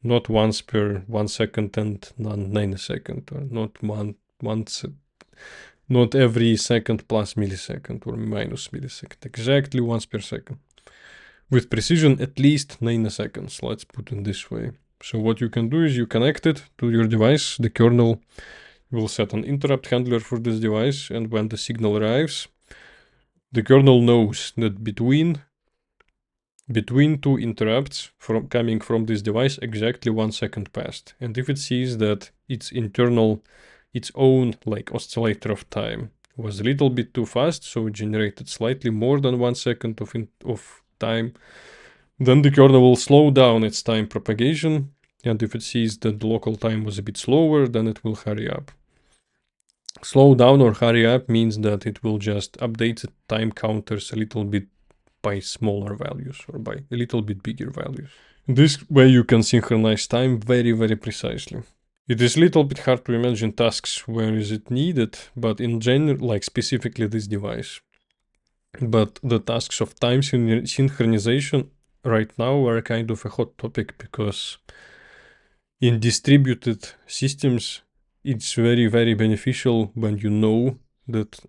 not once per 1 second and 1 nanosecond, or not every second plus millisecond or minus millisecond, exactly once per second. With precision at least nanoseconds, let's put it this way. So what you can do is you connect it to your device. The kernel will set an interrupt handler for this device, and when the signal arrives, the kernel knows that between two interrupts coming from this device, exactly 1 second passed. And if it sees that its own like oscillator of time was a little bit too fast, so it generated slightly more than 1 second of time, then the kernel will slow down its time propagation, and if it sees that the local time was a bit slower, then it will hurry up. Slow down or hurry up means that it will just update the time counters a little bit by smaller values or by a little bit bigger values. This way you can synchronize time very, very precisely. It is a little bit hard to imagine tasks where is it needed, but in general, like specifically this device. But the tasks of time synchronization right now are kind of a hot topic because in distributed systems, it's very, very beneficial when you know that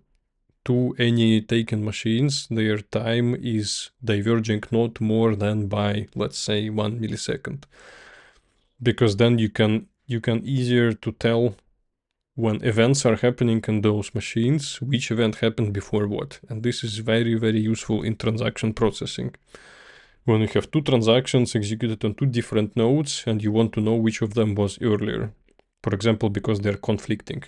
to any taken machines, their time is diverging not more than by, let's say, 1 millisecond. Because then you can easier to tell when events are happening in those machines, which event happened before what. And this is very, very useful in transaction processing. When you have two transactions executed on two different nodes and you want to know which of them was earlier, for example, because they're conflicting,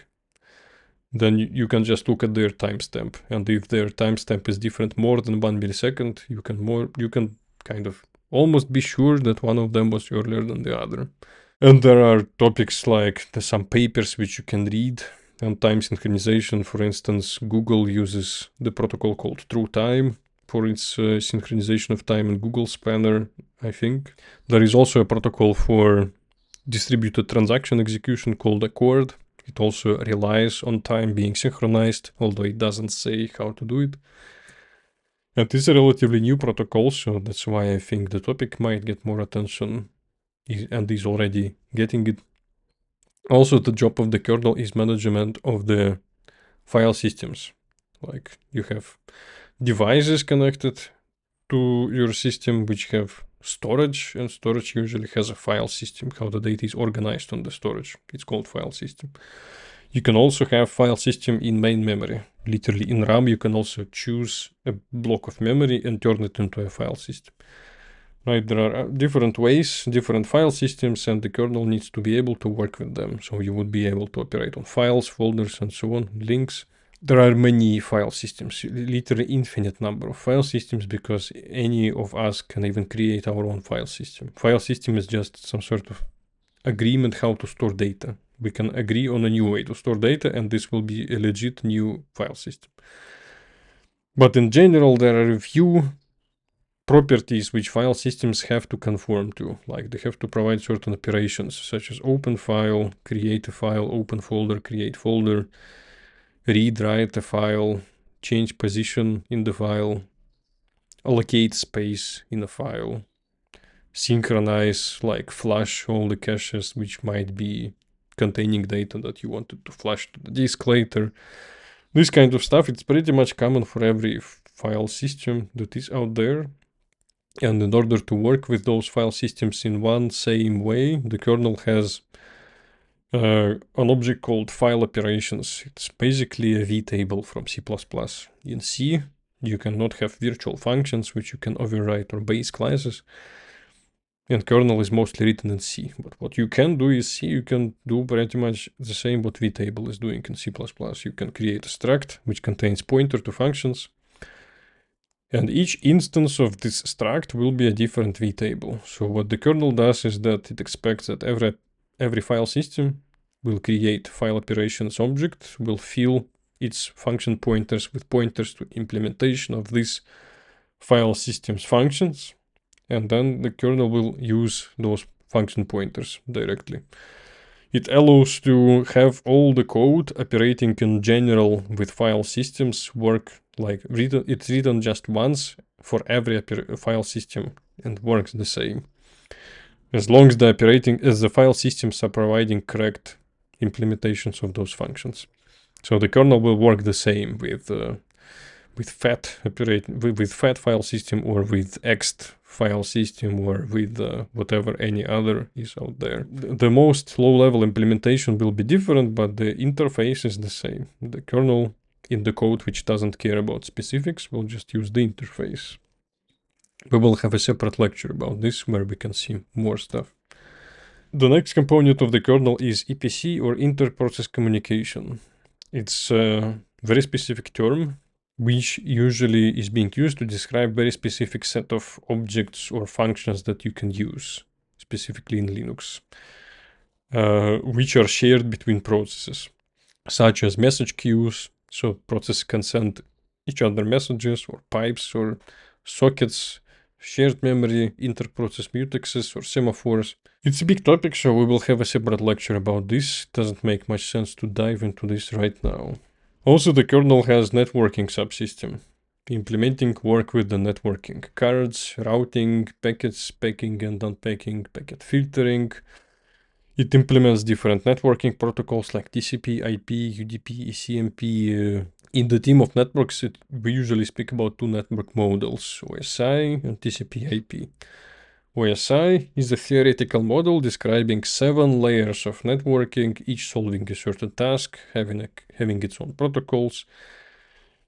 then you can just look at their timestamp. And if their timestamp is different more than 1 millisecond, you can kind of almost be sure that one of them was earlier than the other. And there are topics like there's some papers which you can read on time synchronization. For instance, Google uses the protocol called TrueTime for its synchronization of time in Google Spanner, I think. There is also a protocol for distributed transaction execution called Accord. It also relies on time being synchronized, although it doesn't say how to do it. And it's a relatively new protocol, so that's why I think the topic might get more attention and is already getting it. Also, the job of the kernel is management of the file systems. Like you have devices connected to your system which have storage, and storage usually has a file system, how the data is organized on the storage. It's called file system. You can also have file system in main memory. Literally in RAM, you can also choose a block of memory and turn it into a file system. Right, there are different ways, different file systems, and the kernel needs to be able to work with them. So you would be able to operate on files, folders, and so on, links. There are many file systems, literally infinite number of file systems, because any of us can even create our own file system. File system is just some sort of agreement how to store data. We can agree on a new way to store data, and this will be a legit new file system. But in general, there are a few properties which file systems have to conform to. Like they have to provide certain operations, such as open file, create a file, open folder, create folder, read, write a file, change position in the file, allocate space in a file, synchronize, like flush all the caches which might be containing data that you wanted to flush to the disk later. This kind of stuff, it's pretty much common for every file system that is out there. And in order to work with those file systems in one same way, the kernel has an object called file operations. It's basically a vtable from C++. In C, you cannot have virtual functions which you can override or base classes. And kernel is mostly written in C. But what you can do is C, you can do pretty much the same what vtable is doing in C++. You can create a struct which contains pointer to functions. And each instance of this struct will be a different vtable. So what the kernel does is that it expects that every file system will create file operations object, will fill its function pointers with pointers to implementation of this file system's functions. And then the kernel will use those function pointers directly. It allows to have all the code operating in general with file systems work like it's written just once for every file system and works the same. As long as the file systems are providing correct implementations of those functions. So the kernel will work the same with fat file system or with ext file system or with whatever any other is out there. The most low-level implementation will be different, but the interface is the same. The kernel in the code which doesn't care about specifics will just use the interface. We will have a separate lecture about this where we can see more stuff. The next component of the kernel is EPC or inter-process communication. It's a very specific term which usually is being used to describe very specific set of objects or functions that you can use, specifically in Linux, which are shared between processes. such as message queues, so processes can send each other messages, or pipes, or sockets, shared memory, inter-process mutexes, or semaphores. It's a big topic, so we will have a separate lecture about this. It doesn't make much sense to dive into this right now. Also, the kernel has networking subsystem, implementing work with the networking, cards, routing, packets, packing and unpacking, packet filtering. It implements different networking protocols like TCP, IP, UDP, ECMP. In the team of networks, we usually speak about two network models, OSI and TCP/IP. OSI is a theoretical model describing 7 layers of networking, each solving a certain task, having its own protocols,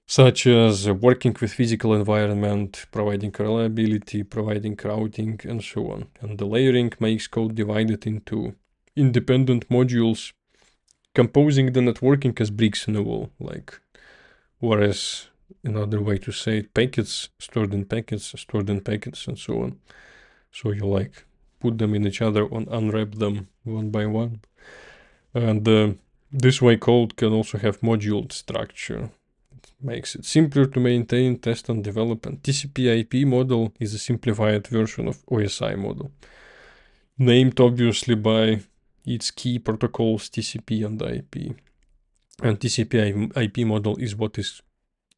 such as working with physical environment, providing reliability, providing routing, and so on. And the layering makes code divided into independent modules, composing the networking as bricks in a wall, whereas another way to say it, packets, stored in packets, and so on. So you put them in each other and unwrap them one by one. And this way code can also have module structure. It makes it simpler to maintain, test, and develop. And TCP/IP model is a simplified version of OSI model, named obviously by its key protocols TCP and IP. And TCP/IP model is what is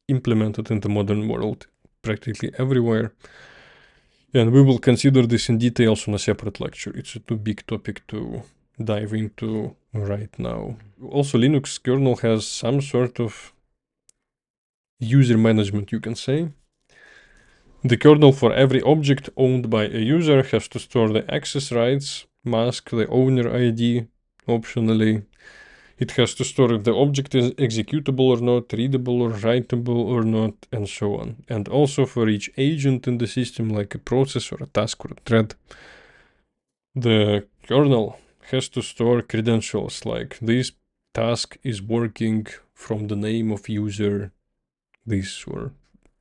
implemented in the modern world practically everywhere. And we will consider this in details on a separate lecture. It's a too big topic to dive into right now. Also, Linux kernel has some sort of user management, you can say. The kernel for every object owned by a user has to store the access rights, mask the owner ID optionally. It has to store if the object is executable or not, readable or writable or not, and so on. And also for each agent in the system, like a process or a task or a thread, the kernel has to store credentials like this task is working from the name of user this, or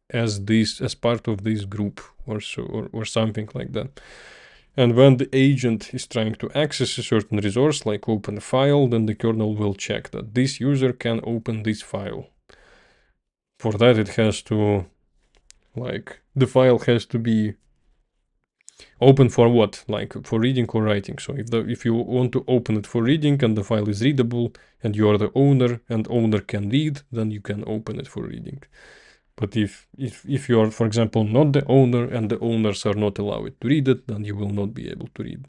as part of this group, or so, or something like that. And when the agent is trying to access a certain resource, like open a file, then the kernel will check that this user can open this file. For that, it has to, the file has to be open for what? Like for reading or writing. So if you want to open it for reading and the file is readable and you are the owner and owner can read, then you can open it for reading. But if you are, for example, not the owner and the owners are not allowed to read it, then you will not be able to read.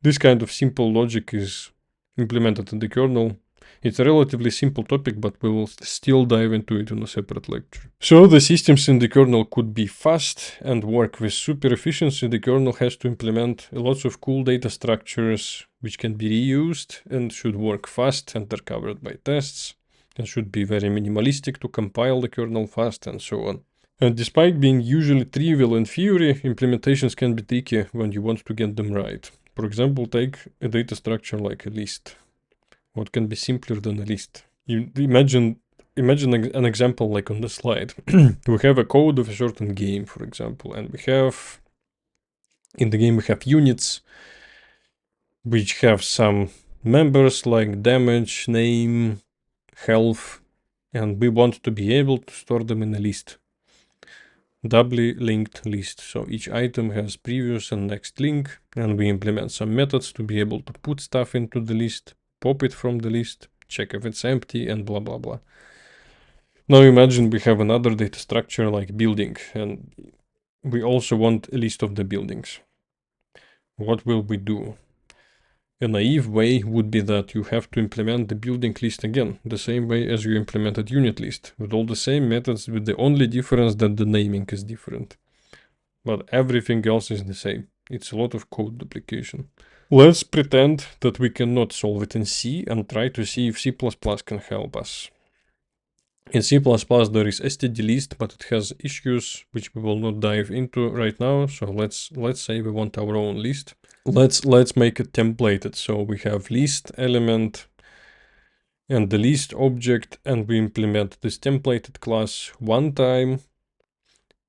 This kind of simple logic is implemented in the kernel. It's a relatively simple topic, but we will still dive into it in a separate lecture. So the systems in the kernel could be fast and work with super efficiency. The kernel has to implement lots of cool data structures which can be reused and should work fast and are covered by tests, and should be very minimalistic to compile the kernel fast, and so on. And despite being usually trivial in theory, implementations can be tricky when you want to get them right. For example, take a data structure like a list. What can be simpler than a list? You imagine an example like on the slide. We have a code of a certain game, for example, and in the game we have units which have some members like damage, name, health, and we want to be able to store them in a list. Doubly linked list. So each item has previous and next link, and we implement some methods to be able to put stuff into the list, pop it from the list, check if it's empty, and blah blah blah. Now imagine we have another data structure like building, and we also want a list of the buildings. What will we do? A naive way would be that you have to implement the building list again, the same way as you implemented unit list, with all the same methods, with the only difference that the naming is different. But everything else is the same. It's a lot of code duplication. Let's pretend that we cannot solve it in C and try to see if C++ can help us. In C++ there is stdlist, but it has issues which we will not dive into right now. So let's say we want our own list. Let's make it templated. So we have list element and the list object, and we implement this templated class one time.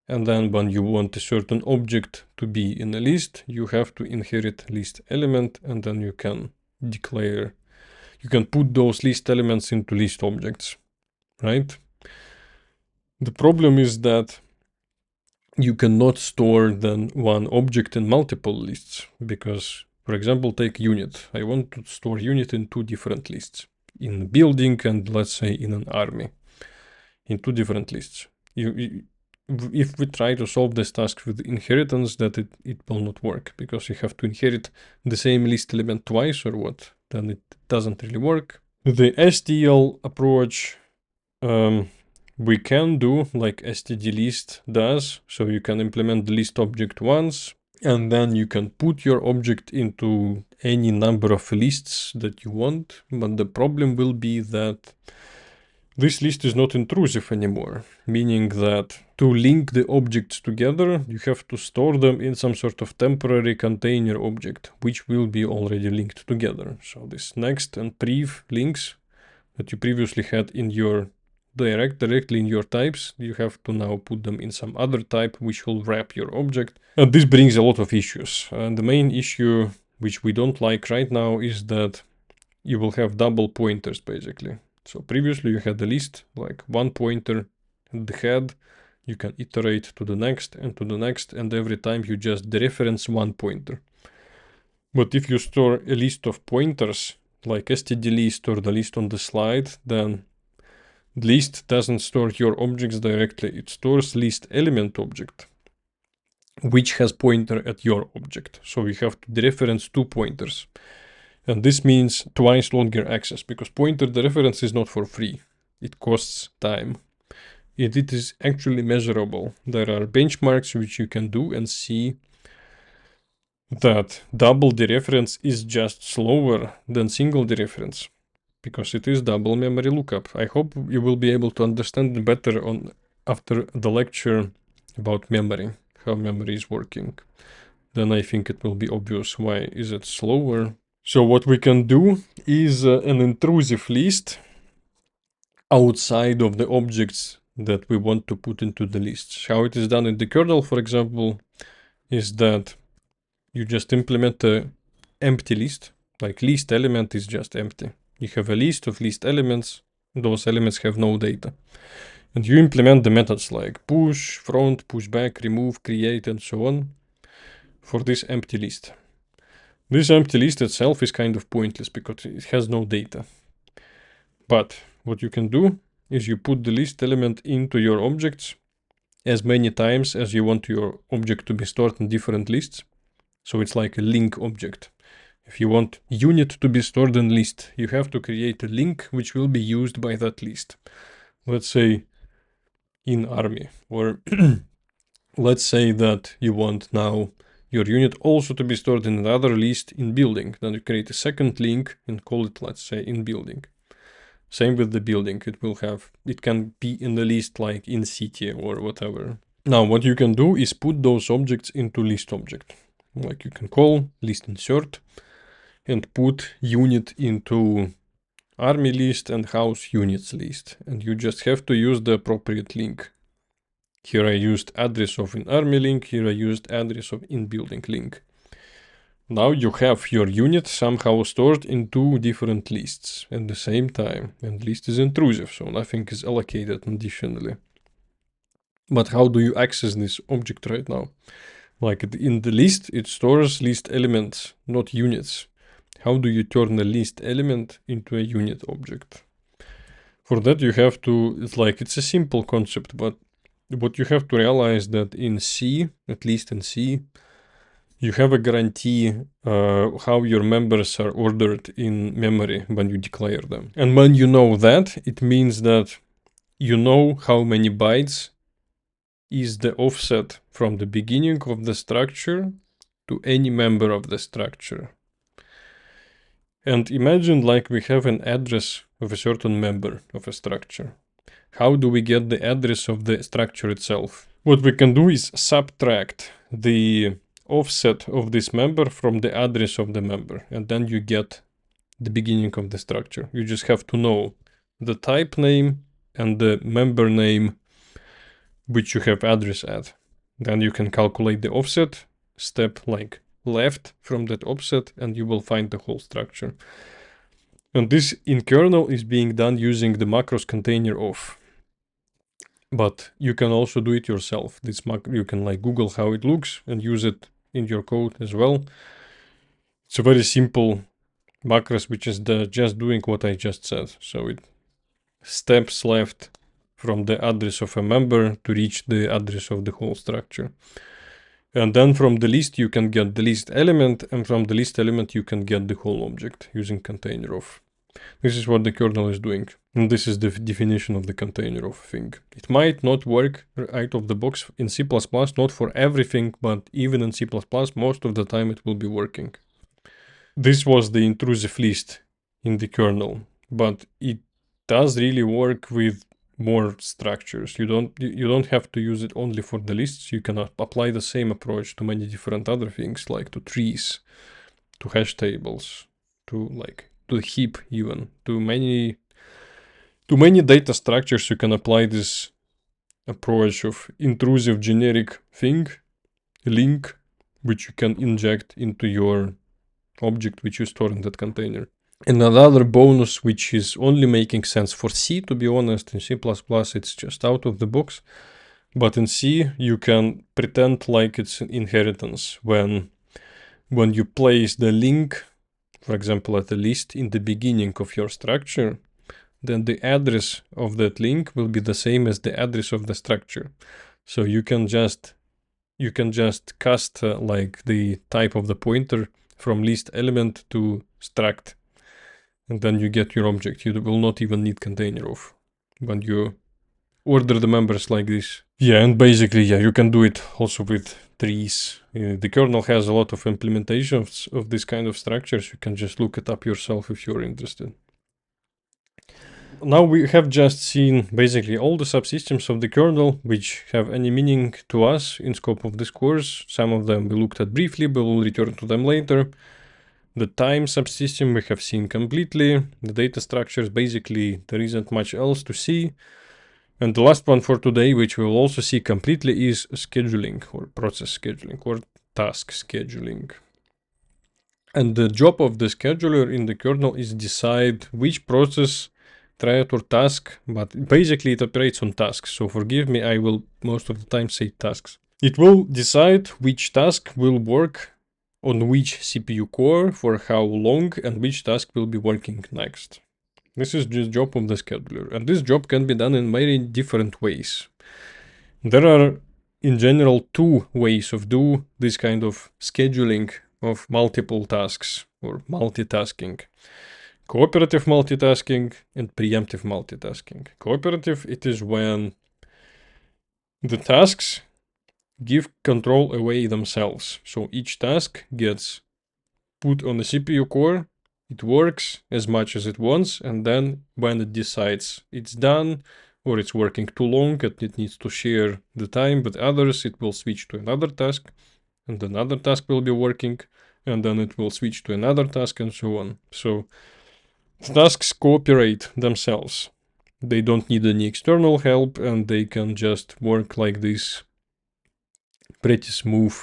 And then when you want a certain object to be in a list, you have to inherit list element, and then you can declare. you can put those list elements into list objects, right? The problem is that you cannot store then one object in multiple lists because, for example, take unit. I want to store unit in two different lists, in building and let's say in an army, in two different lists. If we try to solve this task with inheritance, that it will not work because you have to inherit the same list element twice or what, then it doesn't really work. The STL approach we can do like stdlist does, so you can implement the list object once, and then you can put your object into any number of lists that you want, but the problem will be that this list is not intrusive anymore, meaning that to link the objects together, you have to store them in some sort of temporary container object, which will be already linked together. So this next and prev links that you previously had in your directly in your types, you have to now put them in some other type which will wrap your object. And this brings a lot of issues. And the main issue which we don't like right now is that you will have double pointers basically. So previously you had a list like one pointer at the head, you can iterate to the next and to the next, and every time you just dereference one pointer. But if you store a list of pointers like stdlist or the list on the slide, then list doesn't store your objects directly, it stores list element object, which has pointer at your object. So you have to dereference two pointers. And this means twice longer access, because pointer dereference is not for free. It costs time. It is actually measurable. There are benchmarks which you can do and see that double dereference is just slower than single dereference, because it is double memory lookup. I hope you will be able to understand better after the lecture about memory, how memory is working. Then I think it will be obvious why is it slower. So what we can do is an intrusive list outside of the objects that we want to put into the list. How it is done in the kernel, for example, is that you just implement an empty list, like list element is just empty. You have a list of list elements, those elements have no data. And you implement the methods like push, front, push back, remove, create, and so on for this empty list. This empty list itself is kind of pointless because it has no data. But what you can do is you put the list element into your objects as many times as you want your object to be stored in different lists. So it's like a link object. If you want unit to be stored in list, you have to create a link which will be used by that list. Let's say in army, or let's say that you want now your unit also to be stored in another list in building. Then you create a second link and call it, let's say, in building. Same with the building. It can be in the list like in city or whatever. Now what you can do is put those objects into list object. Like you can call list insert and put unit into army list and house units list. And you just have to use the appropriate link. Here I used address of in army link, here I used address of in building link. Now you have your unit somehow stored in two different lists at the same time, and list is intrusive, so nothing is allocated additionally. But how do you access this object right now? Like in the list, it stores list elements, not units. How do you turn a list element into a unit object? For that you have to, it's a simple concept, but what you have to realize that in C, at least in C, you have a guarantee how your members are ordered in memory when you declare them. And when you know that, it means that you know how many bytes is the offset from the beginning of the structure to any member of the structure. And imagine like we have an address of a certain member of a structure. How do we get the address of the structure itself? What we can do is subtract the offset of this member from the address of the member, and then you get the beginning of the structure. You just have to know the type name and the member name which you have address at. Then you can calculate the offset, step like left from that offset, and you will find the whole structure. And this in kernel is being done using the macros container of. But you can also do it yourself. This you can like Google how it looks and use it in your code as well. It's a very simple macros which is just doing what I just said. So it steps left from the address of a member to reach the address of the whole structure. And then from the list you can get the list element, and from the list element you can get the whole object using container of. This is what the kernel is doing. And this is the definition of the container of thing. It might not work out of the box in C++, not for everything, but even in C++, most of the time it will be working. This was the intrusive list in the kernel, but it does really work with more structures. You don't have to use it only for the lists. You can apply the same approach to many different other things, like to trees, to hash tables, to the heap even. To many data structures you can apply this approach of intrusive generic thing, link, which you can inject into your object which you store in that container. And another bonus which is only making sense for C, to be honest. In C++ it's just out of the box, but in C you can pretend like it's an inheritance when you place the link, for example at the list, in the beginning of your structure, then the address of that link will be the same as the address of the structure. So you can just cast like the type of the pointer from list element to struct, and then you get your object. You will not even need container of when you order the members like this. Yeah, and basically, yeah, you can do it also with trees. The kernel has a lot of implementations of this kind of structures. You can just look it up yourself if you're interested. Now we have just seen basically all the subsystems of the kernel which have any meaning to us in scope of this course. Some of them we looked at briefly, but we'll return to them later. The time subsystem we have seen completely. The data structures, basically there isn't much else to see. And the last one for today, which we will also see completely, is scheduling or process scheduling or task scheduling. And the job of the scheduler in the kernel is decide which process, thread or task, but basically it operates on tasks. So forgive me, I will most of the time say tasks. It will decide which task will work on which CPU core for how long and which task will be working next. This is the job of the scheduler, and this job can be done in very different ways. There are in general two ways of do this kind of scheduling of multiple tasks or multitasking. Cooperative multitasking and preemptive multitasking. Cooperative, it is when the tasks give control away themselves. So each task gets put on the CPU core, it works as much as it wants, and then when it decides it's done or it's working too long and it needs to share the time with others, it will switch to another task, and another task will be working, and then it will switch to another task, and so on. So tasks cooperate themselves. They don't need any external help, and they can just work like this pretty smooth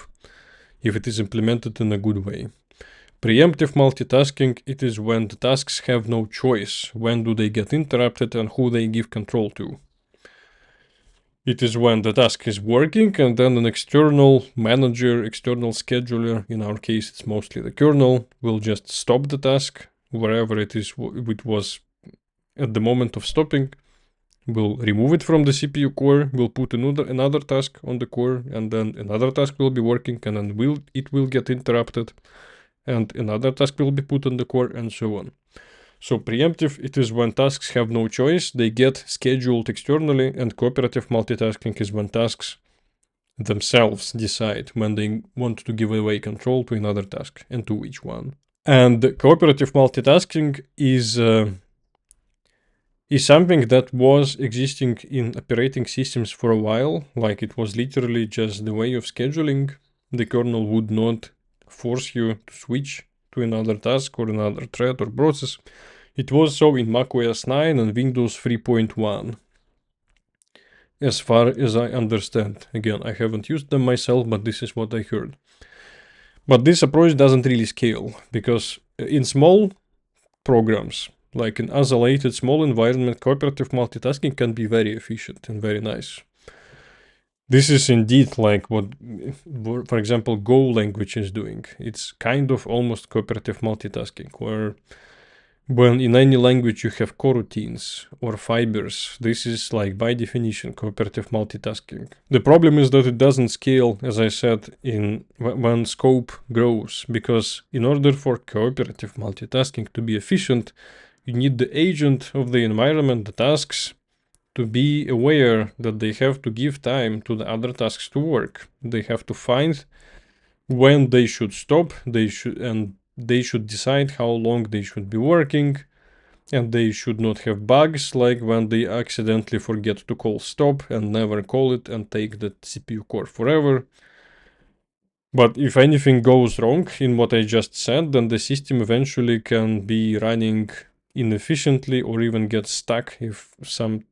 if it is implemented in a good way. Preemptive multitasking, it is when the tasks have no choice. When do they get interrupted and who they give control to. It is when the task is working and then an external manager, external scheduler, in our case it's mostly the kernel, will just stop the task wherever it was at the moment of stopping. We'll remove it from the CPU core, we'll put another task on the core, and then another task will be working, and then it will get interrupted, and another task will be put on the core, and so on. So preemptive, it is when tasks have no choice, they get scheduled externally, and cooperative multitasking is when tasks themselves decide when they want to give away control to another task, and to which one. And cooperative multitasking is something that was existing in operating systems for a while, like it was literally just the way of scheduling. The kernel would not force you to switch to another task or another thread or process. It was so in macOS 9 and Windows 3.1. As far as I understand. Again, I haven't used them myself, but this is what I heard. But this approach doesn't really scale, because in small programs, Like in isolated small environment, cooperative multitasking can be very efficient and very nice. This is indeed like what, for example, Go language is doing. It's kind of almost cooperative multitasking, where when in any language you have coroutines or fibers, this is like by definition cooperative multitasking. The problem is that it doesn't scale, as I said, when scope grows, because in order for cooperative multitasking to be efficient, you need the agent of the environment, the tasks, to be aware that they have to give time to the other tasks to work. They have to find when they should stop, they should decide how long they should be working, and they should not have bugs like when they accidentally forget to call stop and never call it and take the CPU core forever. But if anything goes wrong in what I just said, then the system eventually can be running inefficiently or even get stuck if some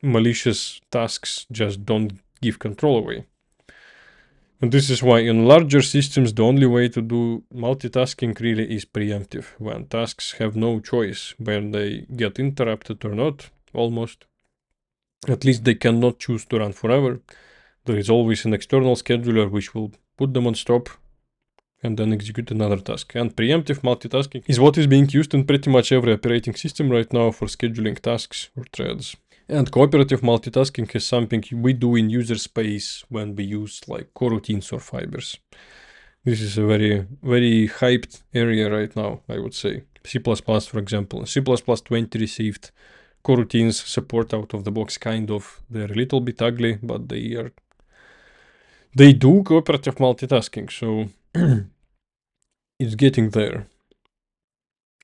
malicious tasks just don't give control away. And this is why in larger systems, the only way to do multitasking really is preemptive, when tasks have no choice when they get interrupted or not, almost. At least they cannot choose to run forever. There is always an external scheduler which will put them on stop and then execute another task. And preemptive multitasking is what is being used in pretty much every operating system right now for scheduling tasks or threads. And cooperative multitasking is something we do in user space when we use like coroutines or fibers. This is a very, very hyped area right now, I would say. C++, for example. C++ 20 received coroutines support out of the box, kind of. They're a little bit ugly, but they do cooperative multitasking, so it's getting there.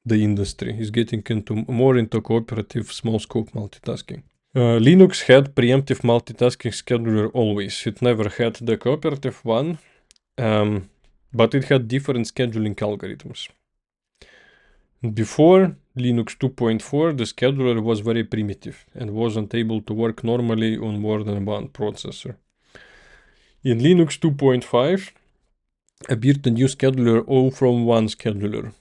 The industry is getting more into cooperative small scope multitasking. Linux had preemptive multitasking scheduler always. It never had the cooperative one, but it had different scheduling algorithms. Before Linux 2.4, the scheduler was very primitive and wasn't able to work normally on more than one processor. In Linux 2.5, appeared a new scheduler all from one scheduler,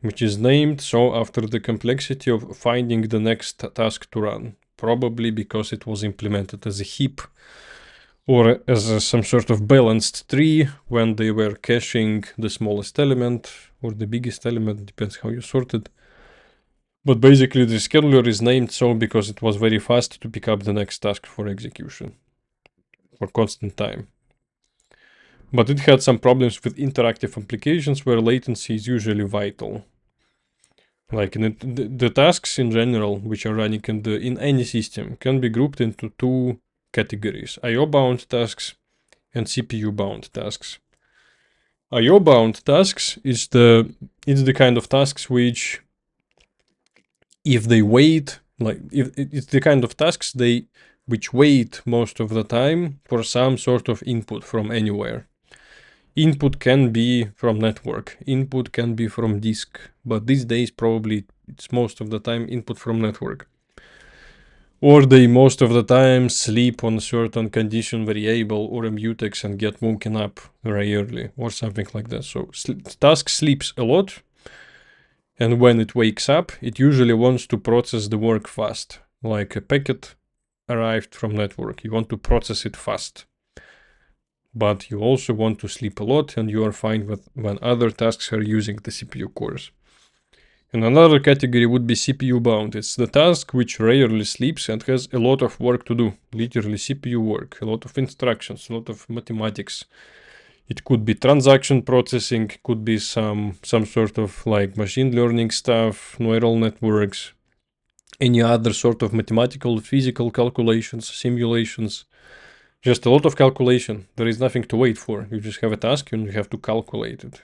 which is named so after the complexity of finding the next task to run, probably because it was implemented as a heap or as some sort of balanced tree when they were caching the smallest element or the biggest element, depends how you sort it. But basically the scheduler is named so because it was very fast to pick up the next task for execution for constant time. But it had some problems with interactive applications where latency is usually vital. Like the tasks in general, which are running in any system, can be grouped into two categories: IO-bound tasks and CPU-bound tasks. IO-bound tasks is the kind of tasks which, if they wait, like if it's the kind of tasks which wait most of the time for some sort of input from anywhere. Input can be from network, input can be from disk, but these days probably it's most of the time input from network. Or they most of the time sleep on a certain condition variable or a mutex and get woken up very early or something like that. So task sleeps a lot, and when it wakes up, it usually wants to process the work fast, like a packet arrived from network. You want to process it fast. But you also want to sleep a lot, and you are fine with when other tasks are using the CPU cores. And another category would be CPU bound. It's the task which rarely sleeps and has a lot of work to do. Literally CPU work, a lot of instructions, a lot of mathematics. It could be transaction processing, could be some sort of like machine learning stuff, neural networks, any other sort of mathematical, physical calculations, simulations. Just a lot of calculation. There is nothing to wait for. You just have a task and you have to calculate it.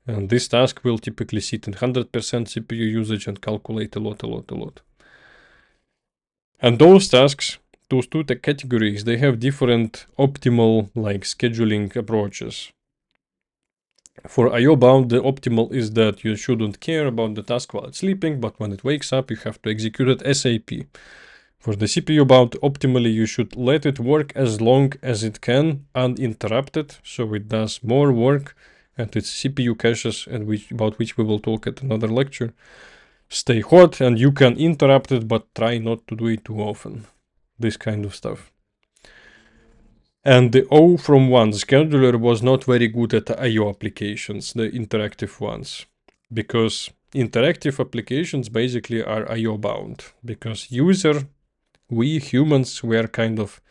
And this task will typically sit in 100% CPU usage and calculate a lot. And those tasks, those two categories, they have different optimal like scheduling approaches. For IO bound, the optimal is that you shouldn't care about the task while it's sleeping, but when it wakes up, you have to execute it ASAP. For the CPU bound, optimally you should let it work as long as it can uninterrupted, so it does more work and its CPU caches, and about which we will talk at another lecture, stay hot, and you can interrupt it, but try not to do it too often. This kind of stuff. And the O from 1 scheduler was not very good at I/O applications, the interactive ones, because interactive applications basically are I/O bound, because we humans, we are kind of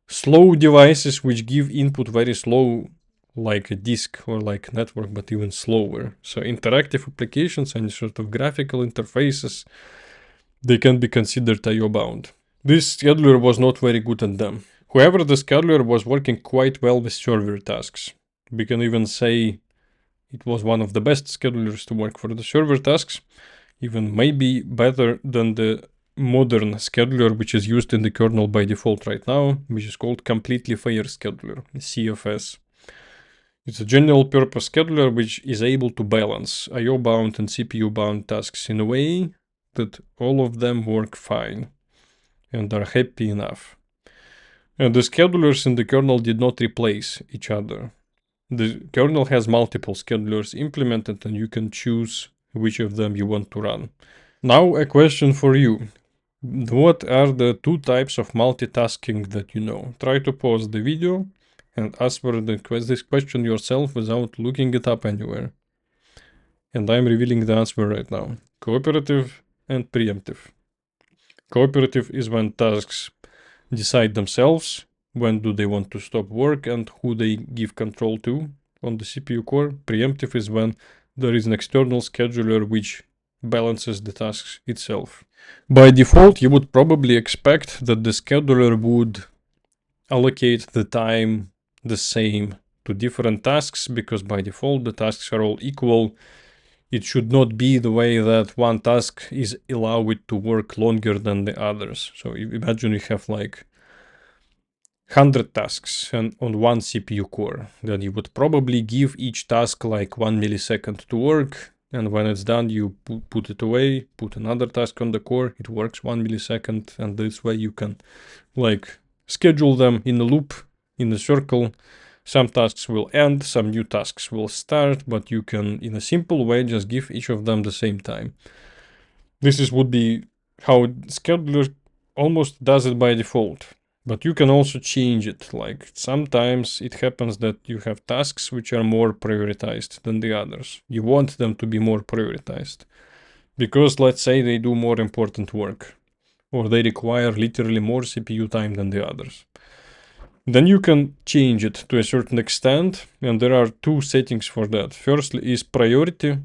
slow devices which give input very slow, like a disk or like network, but even slower. So interactive applications and sort of graphical interfaces, they can be considered I/O bound. This scheduler was not very good at them. However, the scheduler was working quite well with server tasks. We can even say it was one of the best schedulers to work for the server tasks, even maybe better than the modern scheduler which is used in the kernel by default right now, which is called Completely Fair Scheduler, CFS. It's a general purpose scheduler which is able to balance I/O bound and CPU bound tasks in a way that all of them work fine and are happy enough. And the schedulers in the kernel did not replace each other. The kernel has multiple schedulers implemented and you can choose which of them you want to run. Now a question for you. What are the two types of multitasking that you know? Try to pause the video and answer this question yourself without looking it up anywhere. And I'm revealing the answer right now. Cooperative and preemptive. Cooperative is when tasks decide themselves when do they want to stop work and who they give control to on the CPU core. Preemptive is when there is an external scheduler which balances the tasks itself. By default, you would probably expect that the scheduler would allocate the time the same to different tasks, because by default the tasks are all equal. It should not be the way that one task is allowed to work longer than the others. So imagine you have like 100 tasks and on one CPU core. Then you would probably give each task like 1 millisecond to work, and when it's done you put it away, put another task on the core, it works 1 millisecond, and this way you can like schedule them in a loop, in a circle. Some tasks will end, some new tasks will start, but you can in a simple way just give each of them the same time. This would be how scheduler almost does it by default. But you can also change it. Like sometimes it happens that you have tasks which are more prioritized than the others. You want them to be more prioritized because let's say they do more important work or they require literally more CPU time than the others. Then you can change it to a certain extent, and there are two settings for that. Firstly is priority.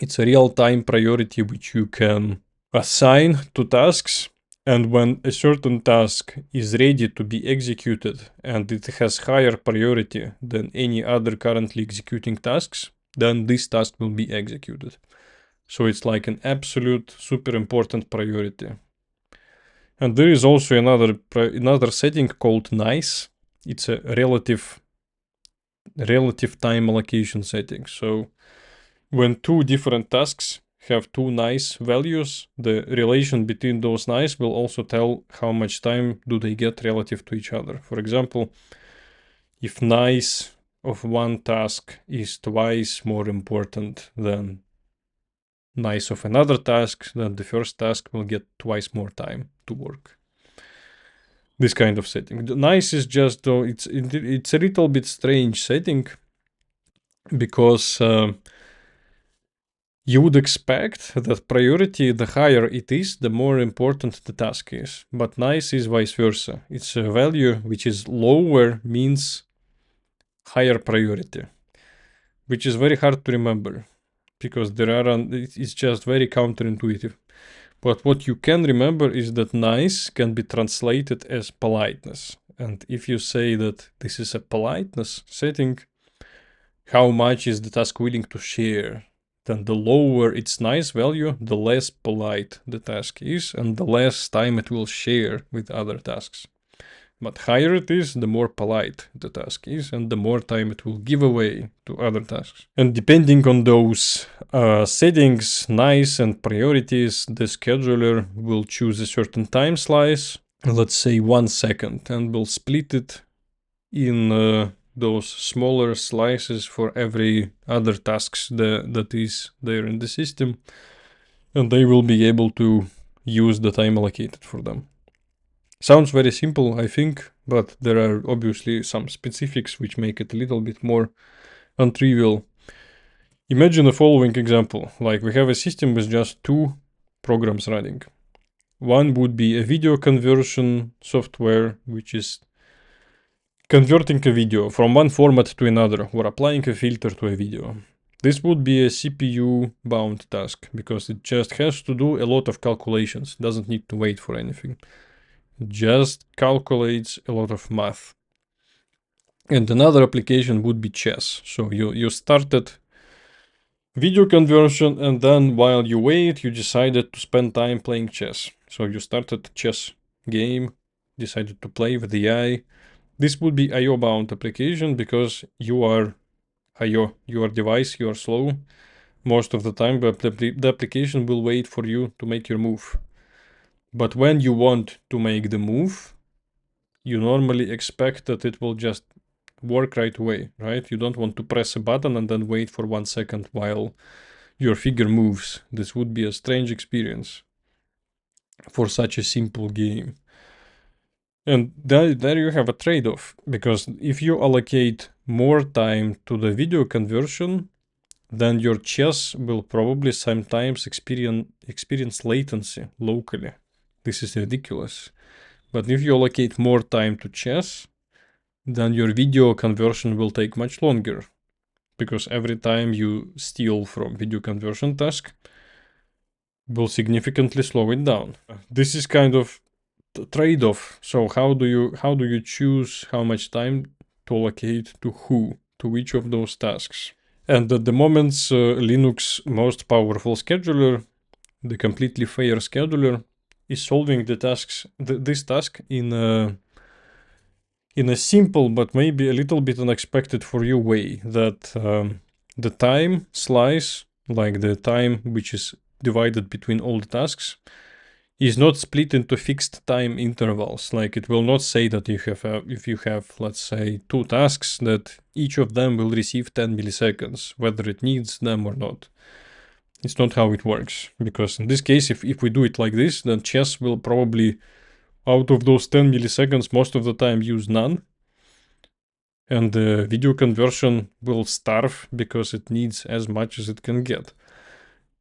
It's a real-time priority which you can assign to tasks. And when a certain task is ready to be executed and it has higher priority than any other currently executing tasks, then this task will be executed. So it's like an absolute super important priority. And there is also another setting called nice. It's a relative time allocation setting. So when two different tasks have two nice values, the relation between those nice will also tell how much time do they get relative to each other. For example, if nice of one task is twice more important than nice of another task, then the first task will get twice more time to work. This kind of setting. The nice is just, though, it's a little bit strange setting because you would expect that priority, the higher it is, the more important the task is. But nice is vice versa. It's a value which is lower means higher priority, which is very hard to remember because it's just very counterintuitive. But what you can remember is that nice can be translated as politeness. And if you say that this is a politeness setting, how much is the task willing to share? Then the lower its nice value, the less polite the task is, and the less time it will share with other tasks. But higher it is, the more polite the task is, and the more time it will give away to other tasks. And depending on those settings, nice and priorities, the scheduler will choose a certain time slice, let's say 1 second, and will split it in those smaller slices for every other tasks that is there in the system. and they will be able to use the time allocated for them. Sounds very simple, I think, but there are obviously some specifics which make it a little bit more untrivial. Imagine the following example, like we have a system with just two programs running. One would be a video conversion software, which is converting a video from one format to another or applying a filter to a video. This would be a CPU bound task because it just has to do a lot of calculations, doesn't need to wait for anything. It just calculates a lot of math. And another application would be chess. So you started video conversion, and then while you wait, you decided to spend time playing chess. So you started chess game, decided to play with the AI. This would be IO bound application because you are IO, your device, you are slow most of the time, but the application will wait for you to make your move. But when you want to make the move, you normally expect that it will just work right away, right? You don't want to press a button and then wait for 1 second while your figure moves. This would be a strange experience for such a simple game. And there you have a trade-off, because if you allocate more time to the video conversion, then your chess will probably sometimes experience latency locally. This is ridiculous. But if you allocate more time to chess, then your video conversion will take much longer, because every time you steal from video conversion task will significantly slow it down. This is kind of trade-off. So how do you choose how much time to allocate to which of those tasks? And at the moment's Linux most powerful scheduler, the completely fair scheduler, is solving this task in a simple but maybe a little bit unexpected for you way, that the time slice, like the time which is divided between all the tasks, is not split into fixed time intervals. Like it will not say that if you have, let's say, two tasks, that each of them will receive 10 milliseconds, whether it needs them or not. It's not how it works, because in this case, if we do it like this, then chess will probably, out of those 10 milliseconds, most of the time use none. And the video conversion will starve because it needs as much as it can get.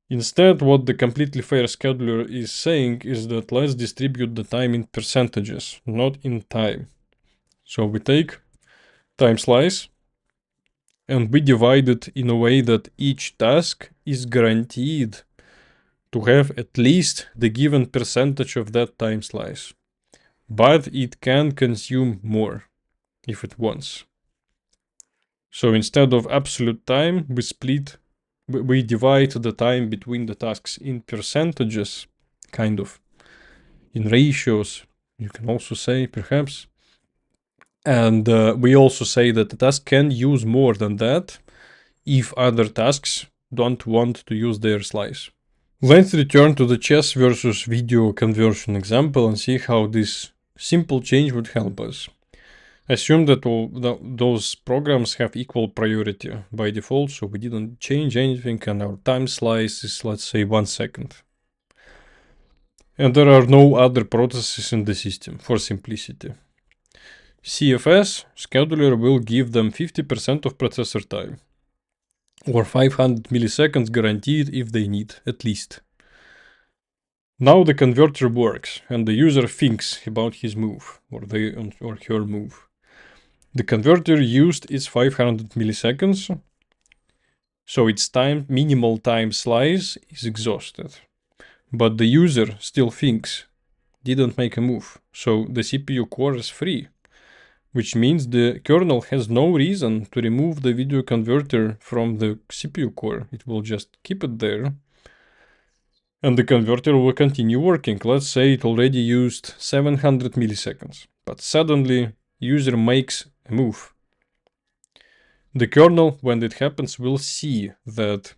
Instead, what the completely fair scheduler is saying is that let's distribute the time in percentages, not in time. So we take time slice and we divide it in a way that each task is guaranteed to have at least the given percentage of that time slice. But it can consume more if it wants. So instead of absolute time, we divide the time between the tasks in percentages, kind of, in ratios, you can also say, perhaps. And we also say that the task can use more than that if other tasks don't want to use their slice. Let's return to the chess versus video conversion example and see how this simple change would help us. Assume that those programs have equal priority by default, so we didn't change anything, and our time slice is, let's say, 1 second. And there are no other processes in the system, for simplicity. CFS, scheduler, will give them 50% of processor time, or 500 milliseconds guaranteed if they need, at least. Now the converter works, and the user thinks about his move, or her move. The converter used is 500 milliseconds, so its minimal time slice is exhausted. But the user still thinks, didn't make a move, so the CPU core is free, which means the kernel has no reason to remove the video converter from the CPU core. It will just keep it there, and the converter will continue working. Let's say it already used 700 milliseconds, but suddenly user makes a move. The kernel, when it happens, will see that.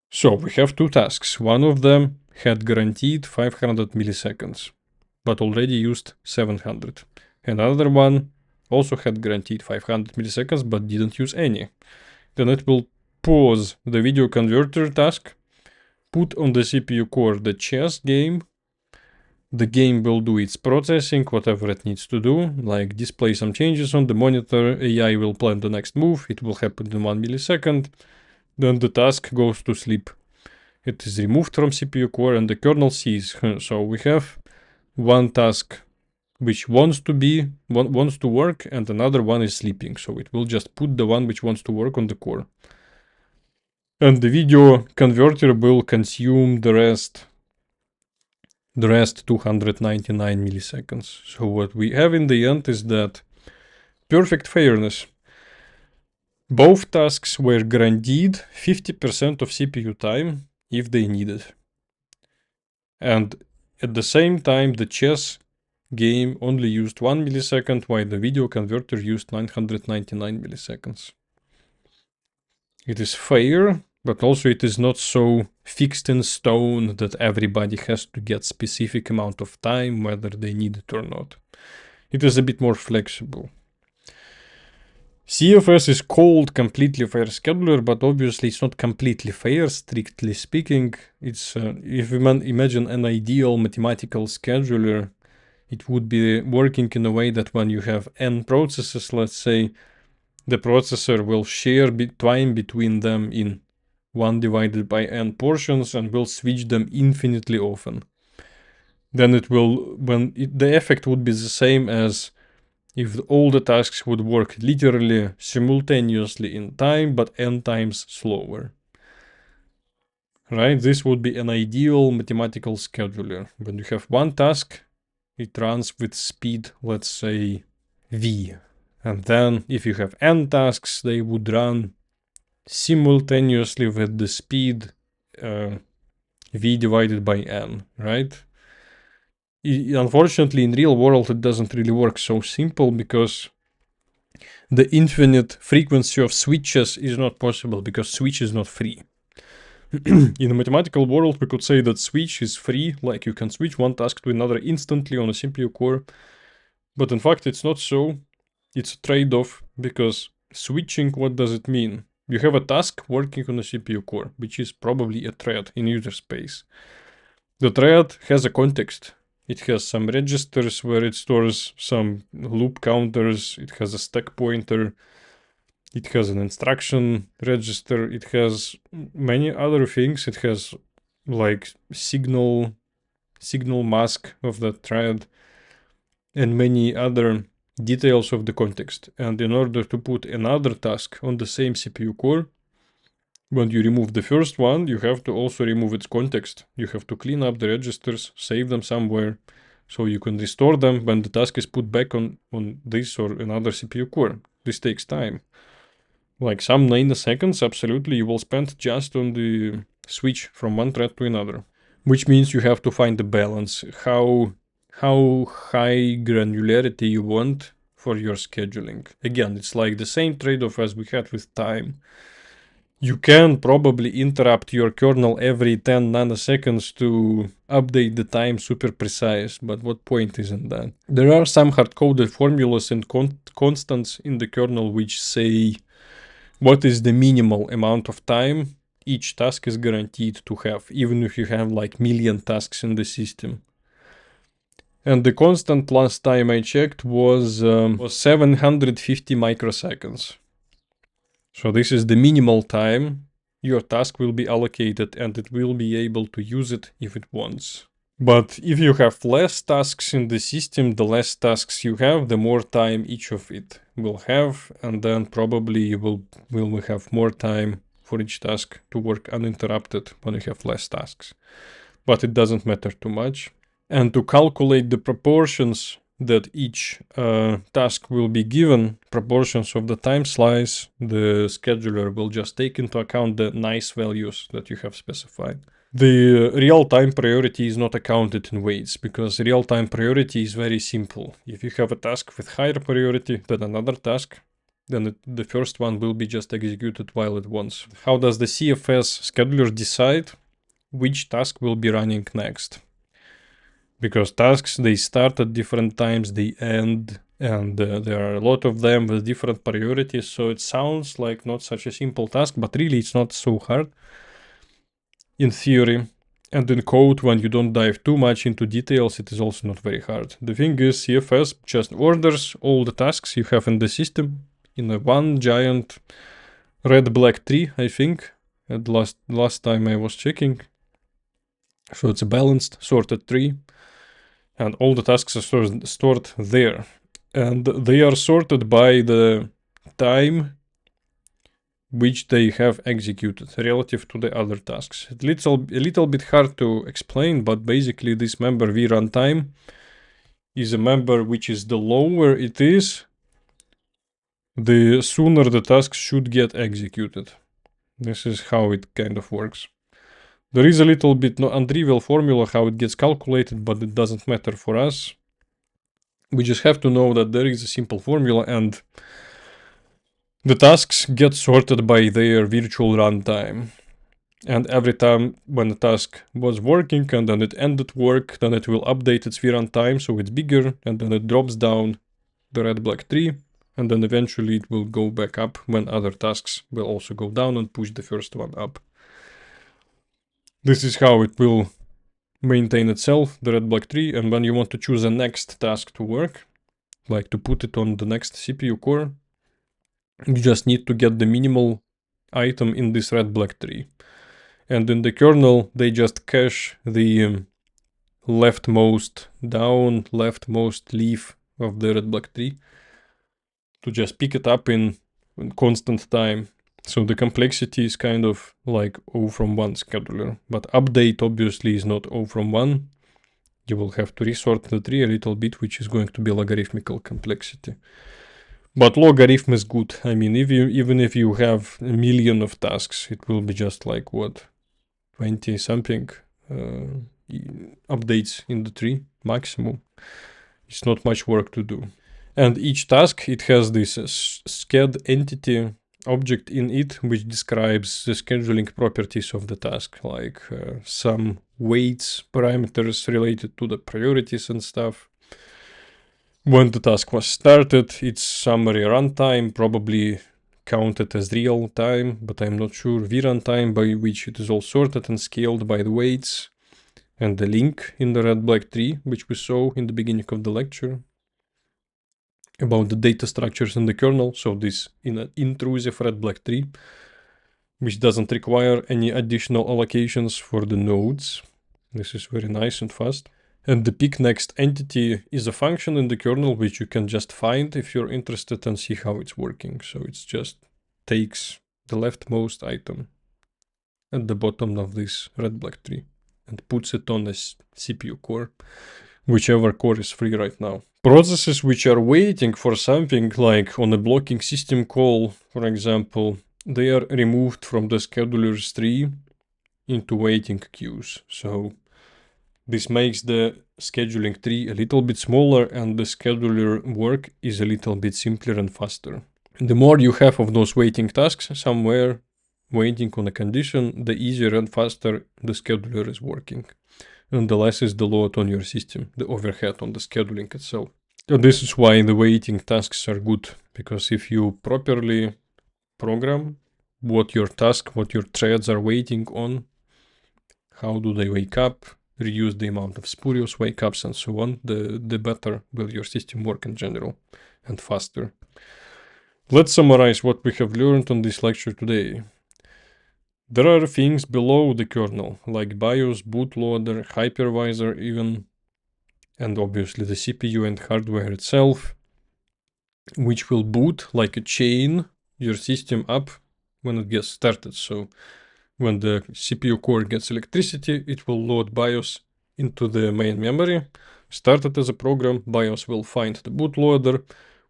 So we have two tasks. One of them had guaranteed 500 milliseconds, but already used 700. Another one also had guaranteed 500 milliseconds, but didn't use any. Then it will pause the video converter task, put on the CPU core the chess game. The game will do its processing, whatever it needs to do, like display some changes on the monitor, AI will plan the next move, it will happen in 1 millisecond, then the task goes to sleep. It is removed from CPU core and the kernel sees. So we have one task which wants to work and another one is sleeping. So it will just put the one which wants to work on the core. And the video converter will consume the rest 299 milliseconds. So what we have in the end is that perfect fairness. Both tasks were guaranteed 50% of CPU time if they needed. And at the same time, the chess game only used 1 millisecond, while the video converter used 999 milliseconds. It is fair, but also it is not so fixed in stone that everybody has to get specific amount of time, whether they need it or not. It is a bit more flexible. CFS is called completely fair scheduler, but obviously it's not completely fair, strictly speaking. It's if we imagine an ideal mathematical scheduler, it would be working in a way that when you have n processes, let's say, the processor will share time between them in 1 divided by n portions and will switch them infinitely often. Then it will, the effect would be the same as if all the tasks would work literally simultaneously in time, but n times slower. Right? This would be an ideal mathematical scheduler. When you have one task, it runs with speed, let's say, v. And then if you have n tasks, they would run simultaneously with the speed v divided by n, right? Unfortunately, in real world, it doesn't really work so simple because the infinite frequency of switches is not possible because switch is not free. In a mathematical world, we could say that switch is free, like you can switch one task to another instantly on a CPU core. But in fact, it's not so. It's a trade-off because switching, what does it mean? You have a task working on a CPU core, which is probably a thread in user space. The thread has a context. It has some registers where it stores some loop counters. It has a stack pointer. It has an instruction register. It has many other things. It has like signal mask of the thread and many other details of the context. And in order to put another task on the same CPU core, when you remove the first one, you have to also remove its context. You have to clean up the registers, save them somewhere, so you can restore them when the task is put back on this or another CPU core. This takes time. Like some nanoseconds, absolutely, you will spend just on the switch from one thread to another. Which means you have to find the balance, how high granularity you want for your scheduling. Again, it's like the same trade-off as we had with time. You can probably interrupt your kernel every 10 nanoseconds to update the time super precise, but what point is in that? There are some hard-coded formulas and constants in the kernel which say what is the minimal amount of time each task is guaranteed to have, even if you have like million tasks in the system. And the constant last time I checked was 750 microseconds. So this is the minimal time your task will be allocated and it will be able to use it if it wants. But if you have less tasks in the system, the less tasks you have, the more time each of it will have, and then probably you will have more time for each task to work uninterrupted when you have less tasks. But it doesn't matter too much. And to calculate the proportions that each task will be given, proportions of the time slice, the scheduler will just take into account the nice values that you have specified. The real-time priority is not accounted in weights, because real-time priority is very simple. If you have a task with higher priority than another task, then the first one will be just executed while it wants. How does the CFS scheduler decide which task will be running next? Because tasks, they start at different times, they end, and there are a lot of them with different priorities, so it sounds like not such a simple task, but really it's not so hard. in theory. And in code, when you don't dive too much into details, it is also not very hard. The thing is, CFS just orders all the tasks you have in the system in a one giant red-black tree, I think. At last time I was checking. So it's a balanced, sorted tree. And all the tasks are stored there. And they are sorted by the time which they have executed relative to the other tasks. A little bit hard to explain, but basically this member vRuntime is a member which is the lower it is, the sooner the task should get executed. This is how it kind of works. There is a little bit untrivial formula how it gets calculated, but it doesn't matter for us. We just have to know that there is a simple formula and the tasks get sorted by their virtual runtime. And every time when the task was working and then it ended work, then it will update its vRuntime so it's bigger, and then it drops down the red-black tree, and then eventually it will go back up when other tasks will also go down and push the first one up. This is how it will maintain itself, the red-black tree, and when you want to choose a next task to work, like to put it on the next CPU core, you just need to get the minimal item in this red-black tree. And in the kernel, they just cache the leftmost leaf of the red-black tree to just pick it up in constant time. So the complexity is kind of like O from 1 scheduler, but update obviously is not O from 1. You will have to resort the tree a little bit, which is going to be logarithmical complexity. But logarithm is good. I mean, even if you have a million of tasks, it will be just like what, 20 something updates in the tree maximum. It's not much work to do. And each task, it has this sched entity object in it, which describes the scheduling properties of the task, like some weights parameters related to the priorities and stuff. When the task was started, its summary runtime probably counted as real time, but I'm not sure, vRuntime by which it is all sorted and scaled by the weights, and the link in the red-black tree, which we saw in the beginning of the lecture, about the data structures in the kernel, so this intrusive red-black tree, which doesn't require any additional allocations for the nodes. This is very nice and fast. And the pick next entity is a function in the kernel which you can just find if you're interested and see how it's working. So it just takes the leftmost item at the bottom of this red-black tree and puts it on a CPU core, whichever core is free right now. Processes which are waiting for something, like on a blocking system call, for example, they are removed from the scheduler's tree into waiting queues. So this makes the scheduling tree a little bit smaller and the scheduler work is a little bit simpler and faster. The more you have of those waiting tasks somewhere waiting on a condition, the easier and faster the scheduler is working. And the less is the load on your system, the overhead on the scheduling itself. And this is why the waiting tasks are good, because if you properly program what your threads are waiting on, how do they wake up, reduce the amount of spurious wake ups and so on, the better will your system work in general and faster. Let's summarize what we have learned on this lecture today. There are things below the kernel, like BIOS, bootloader, hypervisor even, and obviously the CPU and hardware itself, which will boot like a chain your system up when it gets started. So when the CPU core gets electricity, it will load BIOS into the main memory. Started as a program, BIOS will find the bootloader,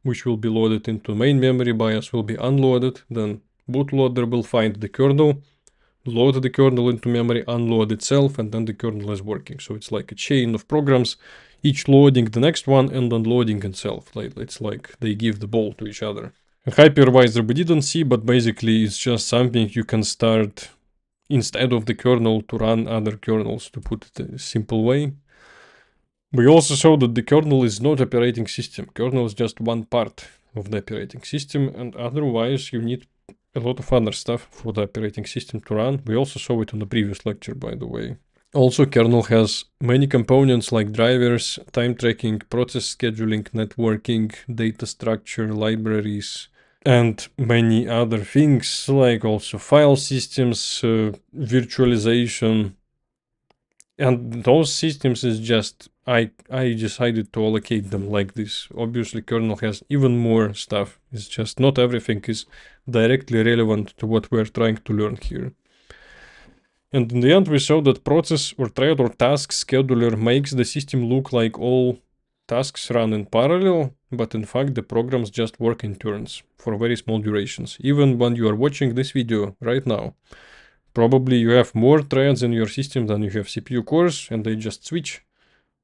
which will be loaded into main memory, BIOS will be unloaded, then bootloader will find the kernel, load the kernel into memory, unload itself, and then the kernel is working. So it's like a chain of programs, each loading the next one and unloading itself. It's like they give the ball to each other. A hypervisor we didn't see, but basically it's just something you can start instead of the kernel to run other kernels, to put it a simple way. We also saw that the kernel is not operating system. Kernel is just one part of the operating system, and otherwise you need a lot of other stuff for the operating system to run. We also saw it in the previous lecture, by the way. Also, kernel has many components like drivers, time tracking, process scheduling, networking, data structure, libraries, and many other things like also file systems, virtualization. And those systems is just, I decided to allocate them like this. Obviously, kernel has even more stuff. It's just not everything is directly relevant to what we're trying to learn here. And in the end, we saw that process or thread or task scheduler makes the system look like all tasks run in parallel, but in fact the programs just work in turns for very small durations. Even when you are watching this video right now, probably you have more threads in your system than you have CPU cores, and they just switch,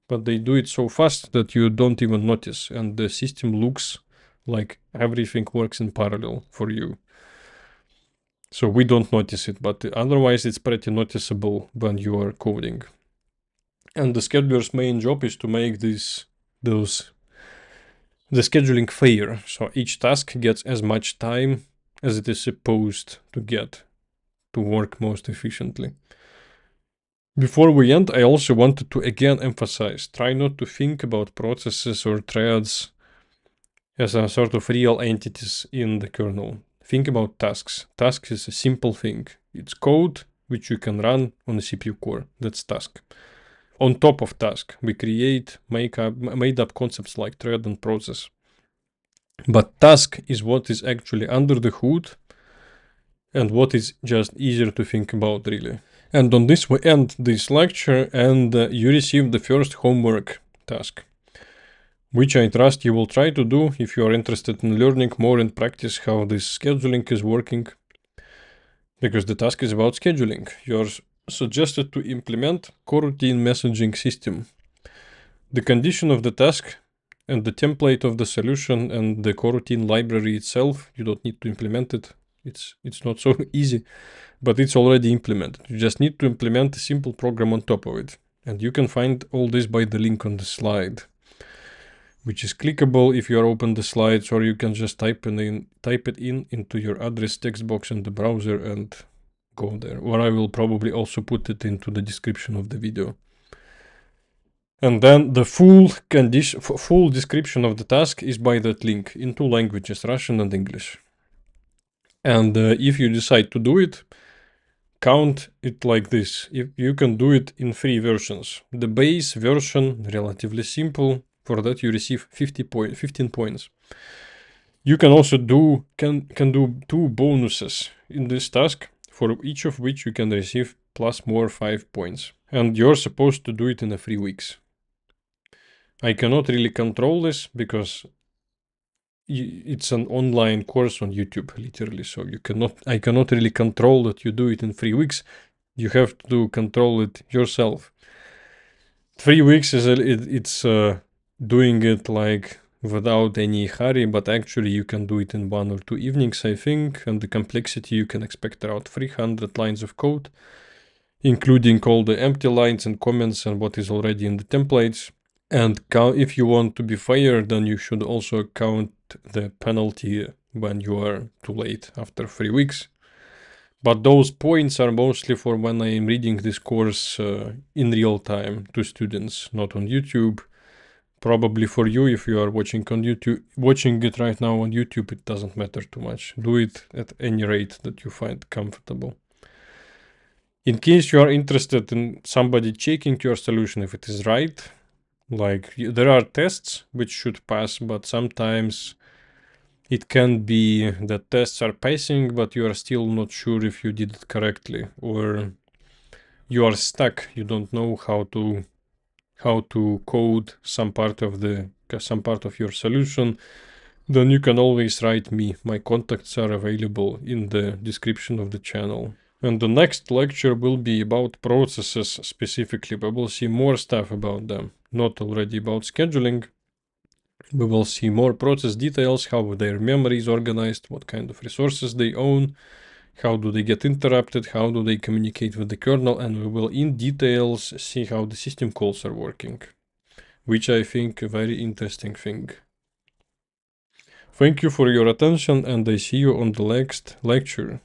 but they do it so fast that you don't even notice, and the system looks like everything works in parallel for you. So we don't notice it, but otherwise it's pretty noticeable when you are coding. And the scheduler's main job is to make the scheduling fair. So each task gets as much time as it is supposed to get to work most efficiently. Before we end, I also wanted to again emphasize, try not to think about processes or threads as a sort of real entities in the kernel. Think about tasks. Task is a simple thing. It's code which you can run on a CPU core. That's task. On top of task, we create made up concepts like thread and process. But task is what is actually under the hood and what is just easier to think about, really. And on this we end this lecture, and you receive the first homework task, which I trust you will try to do if you are interested in learning more in practice how this scheduling is working, because the task is about scheduling. You are suggested to implement coroutine messaging system. The condition of the task and the template of the solution and the coroutine library itself, you don't need to implement it. It's not so easy, but it's already implemented. You just need to implement a simple program on top of it. And you can find all this by the link on the slide, which is clickable if you are open the slides, or you can just type it in into your address text box in the browser and go there. Or I will probably also put it into the description of the video. And then the full description of the task is by that link in two languages, Russian and English. And if you decide to do it, count it like this. If you can do it in 3 versions. The base version, relatively simple. For that you receive 15 points. You can also do 2 bonuses in this task, for each of which you can receive plus more 5 points. And you're supposed to do it in 3 weeks. I cannot really control this because it's an online course on YouTube, literally. So I cannot really control that you do it in 3 weeks. You have to control it yourself. 3 weeks is doing it like without any hurry, but actually you can do it in 1 or 2 evenings, I think. And the complexity you can expect around 300 lines of code, including all the empty lines and comments and what is already in the templates. And if you want to be fair, then you should also count the penalty when you are too late after 3 weeks. But those points are mostly for when I am reading this course in real time to students, not on YouTube. Probably for you, if you are watching it right now on YouTube, it doesn't matter too much. Do it at any rate that you find comfortable. In case you are interested in somebody checking your solution if it is right, like there are tests which should pass, but sometimes it can be that tests are passing, but you are still not sure if you did it correctly, or you are stuck. You don't know how to code some part of your solution. Then you can always write me. My contacts are available in the description of the channel. And the next lecture will be about processes specifically. We will see more stuff about them. Not already about scheduling. We will see more process details, how their memory is organized, what kind of resources they own, how do they get interrupted, how do they communicate with the kernel, and we will in details see how the system calls are working, which I think a very interesting thing. Thank you for your attention, and I see you on the next lecture.